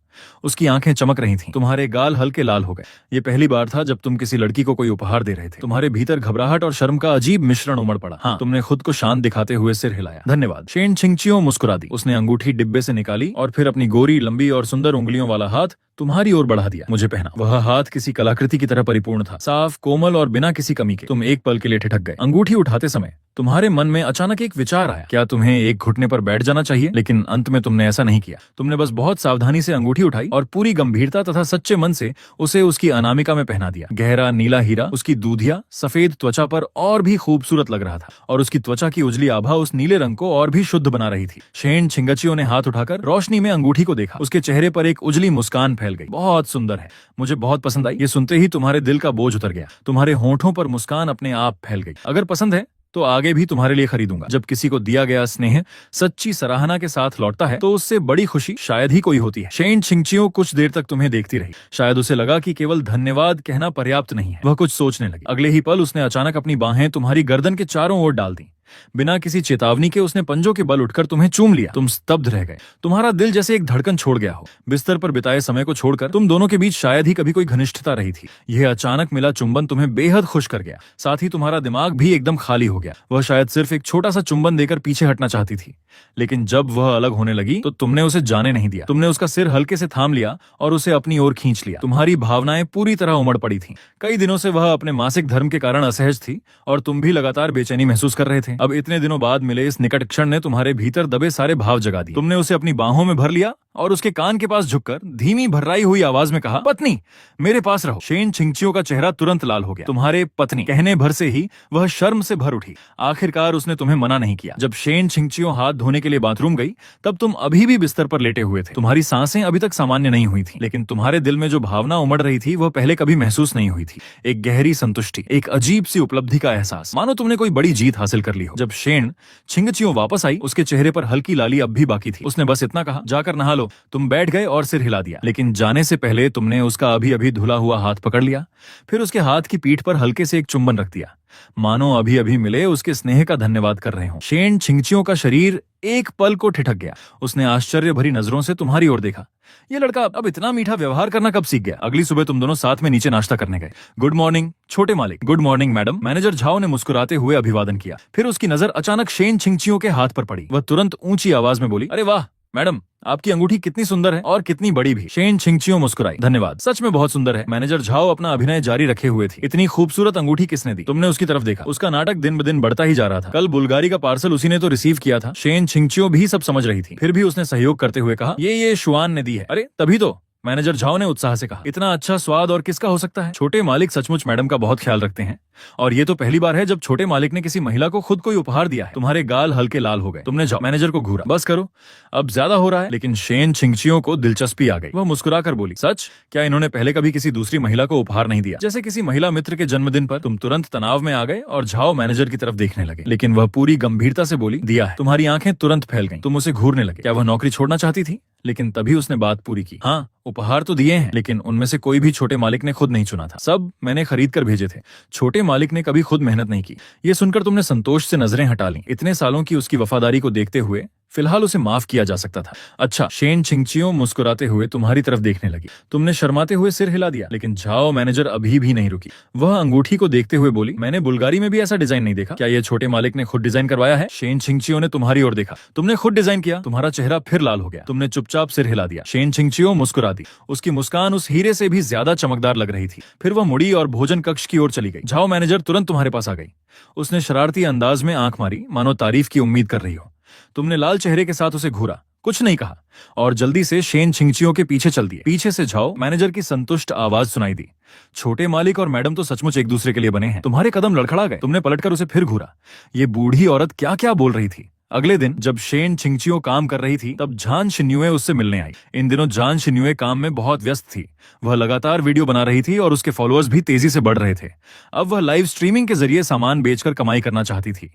उसकी आंखें चमक रही थीं। तुम्हारे गाल हल्के लाल हो गए। ये पहली बार था जब तुम किसी लड़की को कोई उपहार दे रहे थे। तुम्हारे भीतर घबराहट और शर्म का अजीब मिश्रण उमड़ पड़ा। हाँ, तुमने खुद को शांत दिखाते हुए सिर हिलाया। धन्यवाद। शेन छिंगचियो मुस्कुरा दी। उसने अंगूठी डिब्बे से निकाली और फिर अपनी गोरी लंबी और सुंदर उंगलियों वाला हाथ तुम्हारी ओर बढ़ा दिया। मुझे पहना। वह हाथ किसी कलाकृति की तरह परिपूर्ण था, साफ, कोमल और बिना किसी कमी के। तुम एक पल के लिए ठिठक गए। अंगूठी उठाते समय तुम्हारे मन में अचानक एक विचार आया, क्या तुम्हें एक घुटने पर बैठ जाना चाहिए? लेकिन अंत में तुमने ऐसा नहीं किया। तुमने बस बहुत सावधानी से अंगूठी उठाई और पूरी गंभीरता तथा सच्चे मन से उसे उसकी अनामिका में पहना दिया। गहरा नीला हीरा उसकी दूधिया सफेद त्वचा पर और भी खूबसूरत लग रहा था, और उसकी त्वचा की उजली आभा उस नीले रंग को और भी शुद्ध बना रही थी। शेन छिंगचियो ने हाथ उठाकर रोशनी में अंगूठी को देखा। उसके चेहरे पर एक उजली मुस्कान फैल गई। बहुत सुंदर है, मुझे बहुत पसंद आई। ये सुनते ही तुम्हारे दिल का बोझ उतर गया। तुम्हारे होंठों पर मुस्कान अपने आप फैल गई। अगर पसंद है तो आगे भी तुम्हारे लिए खरीदूंगा। जब किसी को दिया गया स्नेह सच्ची सराहना के साथ लौटता है तो उससे बड़ी खुशी शायद ही कोई होती है। शेन छिंगचियो कुछ देर तक तुम्हें देखती रही। शायद उसे लगा कि केवल धन्यवाद कहना पर्याप्त नहीं है। वह कुछ सोचने लगी। अगले ही पल उसने अचानक अपनी बाहें तुम्हारी गर्दन के चारों ओर डाल दी। बिना किसी चेतावनी के उसने पंजों के बल उठकर तुम्हें चूम लिया। तुम स्तब्ध रह गए। तुम्हारा दिल जैसे एक धड़कन छोड़ गया हो। बिस्तर पर बिताए समय को छोड़कर तुम दोनों के बीच शायद ही कभी कोई घनिष्ठता रही थी। यह अचानक मिला चुंबन तुम्हें बेहद खुश कर गया। साथ ही तुम्हारा दिमाग भी एकदम खाली हो गया। वह शायद सिर्फ एक छोटा सा चुंबन देकर पीछे हटना चाहती थी, लेकिन जब वह अलग होने लगी तो तुमने उसे जाने नहीं दिया। तुमने उसका सिर हल्के से थाम लिया और उसे अपनी ओर खींच लिया। तुम्हारी भावनाएं पूरी तरह उमड़ पड़ी थीं। कई दिनों से वह अपने मासिक धर्म के कारण असहज थी और तुम भी लगातार बेचैनी महसूस कर रहे थे। अब इतने दिनों बाद मिले इस निकट क्षण ने तुम्हारे भीतर दबे सारे भाव जगा दिए। तुमने उसे अपनी बाहों में भर लिया और उसके कान के पास झुककर धीमी भर्राई हुई आवाज में कहा, पत्नी मेरे पास रहो। शेन छिंगचियो का चेहरा तुरंत लाल हो गया। तुम्हारे पत्नी कहने भर से ही वह शर्म से भर उठी। आखिरकार उसने तुम्हें मना नहीं किया। जब शेन छिंगचियो हाथ धोने के लिए बाथरूम गई तब तुम अभी भी बिस्तर पर लेटे हुए थे। तुम्हारी सांसें अभी तक सामान्य नहीं हुई थी, लेकिन तुम्हारे दिल में जो भावना उमड़ रही थी वह पहले कभी महसूस नहीं हुई थी। एक गहरी संतुष्टि, एक अजीब सी उपलब्धि का एहसास, मानो तुमने कोई बड़ी जीत हासिल कर ली। हो। जब शेन छिंगचियो वापस आई, उसके चेहरे पर हल्की लाली अब भी बाकी थी। उसने बस इतना कहा, जाकर नहा लो। तुम बैठ गए और सिर हिला दिया, लेकिन जाने से पहले तुमने उसका अभी अभी धुला हुआ हाथ पकड़ लिया, फिर उसके हाथ की पीठ पर हल्के से एक चुंबन रख दिया, मानो अभी अभी मिले उसके स्नेह का धन्यवाद कर रहे हो। शेन छिंगचियो का शरीर एक पल को ठिठक गया। उसने आश्चर्य भरी नजरों से तुम्हारी ओर देखा। ये लड़का अब इतना मीठा व्यवहार करना कब सीख गया? अगली सुबह तुम दोनों साथ में नीचे नाश्ता करने गए। गुड मॉर्निंग छोटे मालिक। Good morning madam. Manager Zhao ने मुस्कुराते हुए अभिवादन किया। फिर उसकी नजर अचानक शेन छिंगचियो के हाथ पर पड़ी। वह तुरंत ऊंची आवाज में बोली, अरे वाह मैडम, आपकी अंगूठी कितनी सुंदर है और कितनी बड़ी भी। शेन छिंगचियो मुस्कुराई। धन्यवाद, सच में बहुत सुंदर है। मैनेजर झाओ अपना अभिनय जारी रखे हुए थे। इतनी खूबसूरत अंगूठी किसने दी? तुमने उसकी तरफ देखा। उसका नाटक दिन ब दिन बढ़ता ही जा रहा था। कल बुल्गारी का पार्सल उसी ने तो रिसीव किया था। शेन छिंगचियो भी सब समझ रही थी, फिर भी उसने सहयोग करते हुए कहा, ये शुआन ने दी है। अरे तभी तो, मैनेजर झाओ ने उत्साह से कहा। इतना अच्छा स्वाद और किसका हो सकता है? छोटे मालिक सचमुच मैडम का बहुत ख्याल रखते हैं, और ये तो पहली बार है जब छोटे मालिक ने किसी महिला को खुद कोई उपहार दिया है। तुम्हारे गाल हल्के लाल हो गए। तुमने जाओ। मैनेजर को घूरा। बस करो, अब ज्यादा हो रहा है। लेकिन शेन छिंगचियो को दिलचस्पी आ गई। वह मुस्कुराकर बोली, सच? क्या इन्होंने पहले कभी किसी दूसरी महिला को उपहार नहीं दिया? जैसे किसी महिला मित्र के जन्मदिन पर? तुम तुरंत तनाव में आ गए और झाओ मैनेजर की तरफ देखने लगे, लेकिन वह पूरी गंभीरता से बोली, दिया है। तुम्हारी आंखें तुरंत फैल गईं। तुम उसे घूरने लगे। क्या वह नौकरी छोड़ना चाहती थी? लेकिन तभी उसने बात पूरी की। हाँ, उपहार तो दिए हैं, लेकिन उनमें से कोई भी छोटे मालिक ने खुद नहीं चुना था। सब मैंने खरीद कर भेजे थे। छोटे मालिक ने कभी खुद मेहनत नहीं की। ये सुनकर तुमने संतोष से नजरें हटा ली। इतने सालों की उसकी वफादारी को देखते हुए फिलहाल उसे माफ किया जा सकता था। अच्छा। शेन छिंगचियो मुस्कुराते हुए तुम्हारी तरफ देखने लगी। तुमने शर्माते हुए सिर हिला दिया, लेकिन झाओ मैनेजर अभी भी नहीं रुकी। वह अंगूठी को देखते हुए बोली, मैंने बुल्गारी में भी ऐसा डिजाइन नहीं देखा। क्या ये छोटे मालिक ने खुद डिजाइन करवाया है? शेन छिंगचियो ने तुम्हारी ओर देखा। तुमने खुद डिजाइन किया? तुम्हारा चेहरा फिर लाल हो गया। तुमने चुपचाप सिर हिला दिया। शेन छिंगचियो मुस्कुरा दी। उसकी मुस्कान उस हीरे से भी ज्यादा चमकदार लग रही थी। फिर वह मुड़ी और भोजन कक्ष की ओर चली गई। झाओ मैनेजर तुरंत तुम्हारे पास आ गई। उसने शरारती अंदाज में आंख मारी, मानो तारीफ की उम्मीद कर रही हो। तुमने लाल चेहरे के साथ उसे घूरा, कुछ नहीं कहा, और जल्दी से शेन छिंगचियो के पीछे चल दिए। पीछे से झाओ मैनेजर की संतुष्ट आवाज सुनाई दी, छोटे मालिक और मैडम तो सचमुच एक दूसरे के लिए बने हैं। तुम्हारे कदम लड़खड़ा गए। तुमने पलटकर उसे फिर घूरा। ये बूढ़ी औरत क्या क्या बोल रही थी। अगले दिन जब शेन छिंगचियो काम कर रही थी, तब जान शिन्यूए उससे मिलने आई। इन दिनों जान शिन्यूए काम में बहुत व्यस्त थी। वह लगातार वीडियो बना रही थी और उसके फॉलोअर्स भी तेजी से बढ़ रहे थे। अब वह लाइव स्ट्रीमिंग के जरिए सामान बेचकर कमाई करना चाहती थी।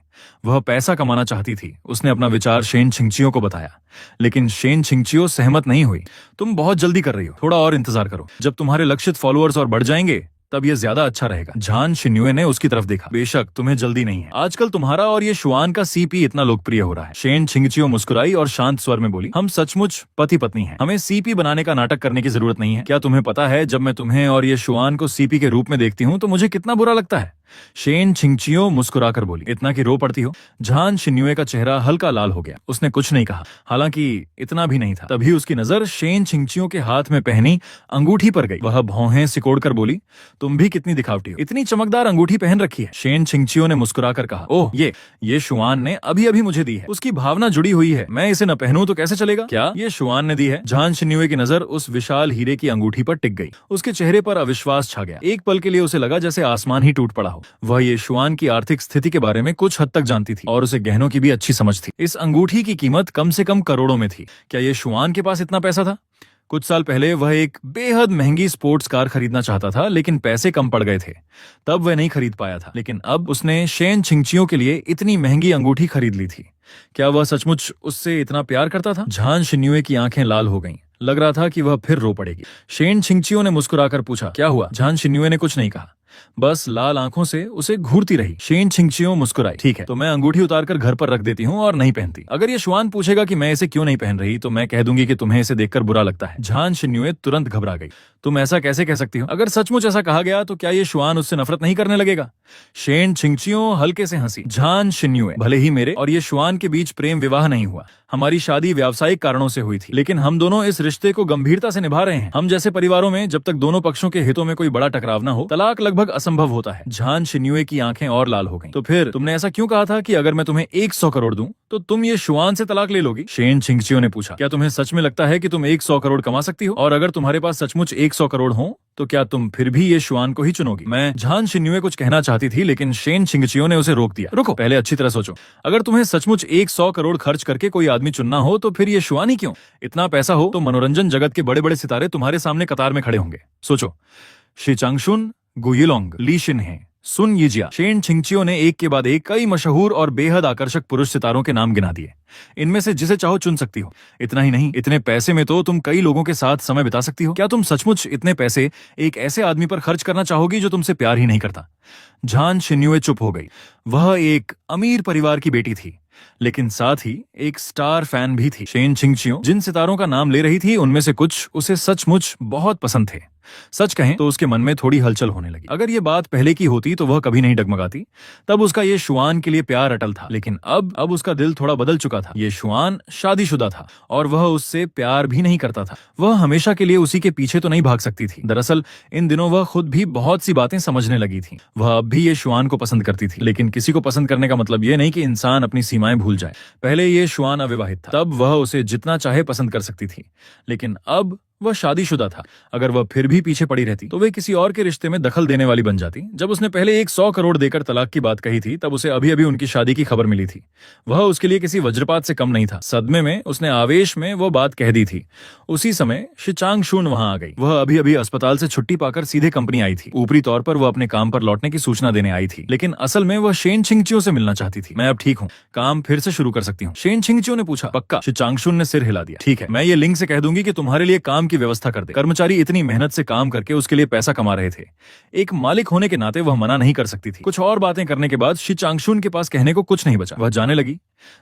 वह पैसा कमाना चाहती थी। उसने अपना विचार शेन छिंगचियो को बताया, लेकिन शेन छिंगचियो सहमत नहीं हुई। तुम बहुत जल्दी कर रही हो, थोड़ा और इंतजार करो। जब तुम्हारे लक्षित फॉलोअर्स और बढ़ जाएंगे तब ये ज्यादा अच्छा रहेगा। जान शिन्यूए ने उसकी तरफ देखा। बेशक तुम्हें जल्दी नहीं है। आजकल तुम्हारा और ये शुआन का सीपी इतना लोकप्रिय हो रहा है। शेन छिंगचियो मुस्कुराई और शांत स्वर में बोली, हम सचमुच पति पत्नी हैं। हमें सीपी बनाने का नाटक करने की जरूरत नहीं है। क्या तुम्हें पता है, जब मैं तुम्हें और ये शुआन को सीपी के रूप में देखती हूँ तो मुझे कितना बुरा लगता है? शेन छिंगचियो मुस्कुराकर बोली, इतना कि रो पड़ती हो? जान शिन्यूए का चेहरा हल्का लाल हो गया। उसने कुछ नहीं कहा, हालांकि इतना भी नहीं था। तभी उसकी नजर शेन छिंगचियो के हाथ में पहनी अंगूठी पर गई। वह भौहें सिकोड़कर बोली, तुम भी कितनी दिखावटी हो, इतनी चमकदार अंगूठी पहन रखी है। शेन छिंगचियो ने मुस्कुराकर कहा, ओह ये शुआन ने अभी अभी मुझे दी है। उसकी भावना जुड़ी हुई है। मैं इसे न पहनूं तो कैसे चलेगा? क्या ये शुआन ने दी है? जान शिन्यूए की नजर उस विशाल हीरे की अंगूठी पर टिक गई। उसके चेहरे पर अविश्वास छा गया। एक पल के लिए उसे लगा जैसे आसमान ही टूट पड़ा हो। वह ये शुआन की आर्थिक स्थिति के बारे में कुछ हद तक जानती थी और उसे गहनों की भी अच्छी समझ थी। इस अंगूठी की कीमत कम से कम करोड़ों में थी। क्या ये शुआन के पास इतना पैसा था? कुछ साल पहले वह एक बेहद महंगी स्पोर्ट्स कार खरीदना चाहता था, लेकिन पैसे कम पड़ गए थे, तब वह नहीं खरीद पाया था। लेकिन अब उसने शेन छिंगचियो के लिए इतनी महंगी अंगूठी खरीद ली थी। क्या वह सचमुच उससे इतना प्यार करता था? जान शिन्यूए की आंखें लाल हो गईं। लग रहा था कि वह फिर रो पड़ेगी। शेन छिंगचियो ने मुस्कुराकर पूछा, क्या हुआ? जान शिन्यूए ने कुछ नहीं कहा, बस लाल आंखों से उसे घूरती रही। शेन छिंगचियो मुस्कुराई, ठीक है, तो मैं अंगूठी उतारकर घर पर रख देती हूँ और नहीं पहनती। अगर ये शुआन पूछेगा कि मैं इसे क्यों नहीं पहन रही, तो मैं कह दूंगी कि तुम्हें इसे देखकर बुरा लगता है। जान शिन्यूए तुरंत घबरा गई। तुम ऐसा कैसे कह सकती हो? अगर सचमुच ऐसा कहा गया तो क्या ये शुआन उससे नफरत नहीं करने लगेगा? शेन छिंगचियो हल्के से हंसी। जान शिन्यूए, भले ही मेरे और ये शुआन के बीच प्रेम विवाह नहीं हुआ, हमारी शादी व्यावसायिक कारणों से हुई थी, लेकिन हम दोनों इस रिश्ते को गंभीरता से निभा रहे हैं। हम जैसे परिवारों में जब तक दोनों पक्षों के हितों में कोई बड़ा टकराव न हो, तलाक लगभग असंभव होता है। जान शिन्यूए की आंखें और लाल हो गईं। तो फिर तुमने ऐसा क्यों कहा था कि अगर मैं तुम्हें 100 करोड़ दूं तो तुम ये शुआन से तलाक ले लोगी? शेन छिंगचियो ने पूछा, क्या तुम्हें सच में लगता है कि तुम 100 करोड़ कमा सकती हो? और अगर तुम्हारे पास सचमुच 100 करोड़ हो तो क्या तुम फिर भी ये शुआन को ही चुनोगी? मैं जान शिन्यूए कुछ कहना चाहती थी, लेकिन शेन छिंगचियो ने उसे रोक दिया। रुको, पहले अच्छी तरह सोचो। अगर तुम्हें सचमुच 100 करोड़ खर्च करके कोई आदमी चुनना हो तो फिर ये शुआन ही क्यों? इतना पैसा हो तो मनोरंजन जगत के बड़े बड़े सितारे तुम्हारे सामने कतार में खड़े होंगे। सोचो, शी चांगशुन, गुयिलोंग, ली शिनहे, सुन यिजिया। शेन छिंगचियो ने एक के बाद एक कई मशहूर और बेहद आकर्षक पुरुष सितारों के नाम गिना दिए। इनमें से जिसे चाहो चुन सकती हो। इतना ही नहीं, इतने पैसे में तो तुम कई लोगों के साथ समय बिता सकती हो। क्या तुम सचमुच इतने पैसे एक ऐसे आदमी पर खर्च करना चाहोगी जो तुमसे प्यार ही नहीं करता? झान शिन्यूए चुप हो गई। वह एक अमीर परिवार की बेटी थी, लेकिन साथ ही एक स्टार फैन भी थी। शेन छिंगचियो जिन सितारों का नाम ले रही थी उनमें से कुछ उसे सचमुच बहुत पसंद थे। सच कहें तो उसके मन में थोड़ी हलचल होने लगी। अगर ये बात पहले की होती तो वह कभी नहीं डगमगाती। तब उसका ये शुआन के लिए प्यार अटल था, लेकिन अब उसका दिल थोड़ा बदल चुका था। ये शुआन शादीशुदा था और वह उससे प्यार भी नहीं करता था। वह हमेशा के लिए उसी के पीछे तो नहीं भाग सकती थी। दरअसल इन दिनों वह खुद भी बहुत सी बातें समझने लगी थी। वह अब भी ये शुआन को पसंद करती थी, लेकिन किसी को पसंद करने का मतलब ये नहीं कि इंसान अपनी सीमाएं भूल जाए। पहले ये शुआन अविवाहित था, तब वह उसे जितना चाहे पसंद कर सकती थी, लेकिन अब वह शादीशुदा था। अगर वह फिर भी पीछे पड़ी रहती तो वे किसी और के रिश्ते में दखल देने वाली बन जाती। जब उसने पहले 100 करोड़ देकर तलाक की बात कही थी, तब उसे अभी अभी उनकी शादी की खबर मिली थी। वह उसके लिए किसी वज्रपात से कम नहीं था। सदमे में उसने आवेश में वो बात कह दी थी। उसी समय शिचांग शुन वहां आ गई। वह अभी अभी अस्पताल से छुट्टी पाकर सीधे कंपनी आई थी। ऊपरी तौर पर वह अपने काम पर लौटने की सूचना देने आई थी, लेकिन असल में वह शेन छिंगचियो से मिलना चाहती थी। मैं अब ठीक हूँ, काम फिर से शुरू कर सकती हूँ, शेन छिंगचियो ने पूछा। पक्का? शिचांग शुन ने सिर हिला दिया। ठीक है, मैं ये लिंक से कह दूंगी कि तुम्हारे लिए काम की व्यवस्था कर दे। कर्मचारी इतनी मेहनत से काम करके उसके लिए पैसा कमा रहे थे। एक मालिक होने के नाते वह मना नहीं कर सकती थी। कुछ और बातें करने के बाद शी चांगशुन के पास कहने को कुछ नहीं बचा। वह जाने लगी।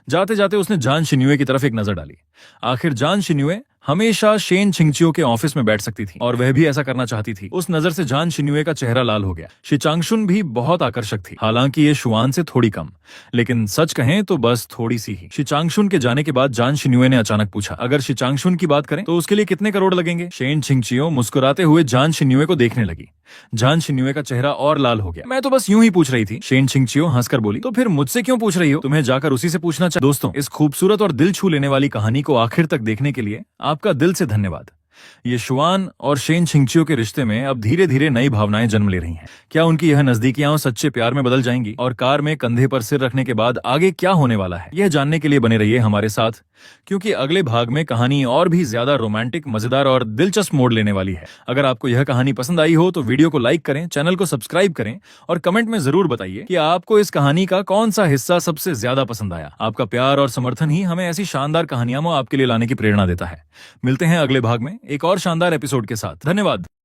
जाते जाते उसने जान शिन्यूए की तरफ एक नजर डाली। आखिर जान शिन्यूए हमेशा शेन छिंगचियो के ऑफिस में बैठ सकती थी और वह भी ऐसा करना चाहती थी। उस नजर से जान शिन्यूए का चेहरा लाल हो गया। शिचांगशुन भी बहुत आकर्षक थी, हालांकि ये शुआन से थोड़ी कम, लेकिन सच कहें तो बस थोड़ी सी ही। शिचांगशुन के जाने के बाद जान शिन्यूए ने अचानक पूछा, अगर शिचांगशुन की बात करें तो उसके लिए कितने करोड़ लगेंगे? शेन छिंगचियो मुस्कुराते हुए जान शिन्यूए को देखने लगी। जान शिन्यूए का चेहरा और लाल हो गया। मैं तो बस यूं ही पूछ रही थी, शेन छिंगचियो हंसकर बोली। तो फिर मुझसे क्यों पूछ रही हो? तुम्हें जाकर उसी से पूछना चाहिए। दोस्तों, इस खूबसूरत और दिल छू लेने वाली कहानी को आखिर तक देखने के लिए आपका दिल से धन्यवाद। ये शुआन और शेन छिंगचियो के रिश्ते में अब धीरे धीरे नई भावनाएं जन्म ले रही हैं। क्या उनकी यह नजदीकियां सच्चे प्यार में बदल जाएंगी? और कार में कंधे पर सिर रखने के बाद आगे क्या होने वाला है, यह जानने के लिए बने रहिए हमारे साथ, क्योंकि अगले भाग में कहानी और भी ज्यादा रोमांटिक, मजेदार और दिलचस्प मोड़ लेने वाली है। अगर आपको यह कहानी पसंद आई हो तो वीडियो को लाइक करें, चैनल को सब्सक्राइब करें और कमेंट में जरूर बताइए कि आपको इस कहानी का कौन सा हिस्सा सबसे ज्यादा पसंद आया। आपका प्यार और समर्थन ही हमें ऐसी शानदार कहानियां आपके लिए लाने की प्रेरणा देता है। मिलते हैं अगले भाग में एक और शानदार एपिसोड के साथ। धन्यवाद।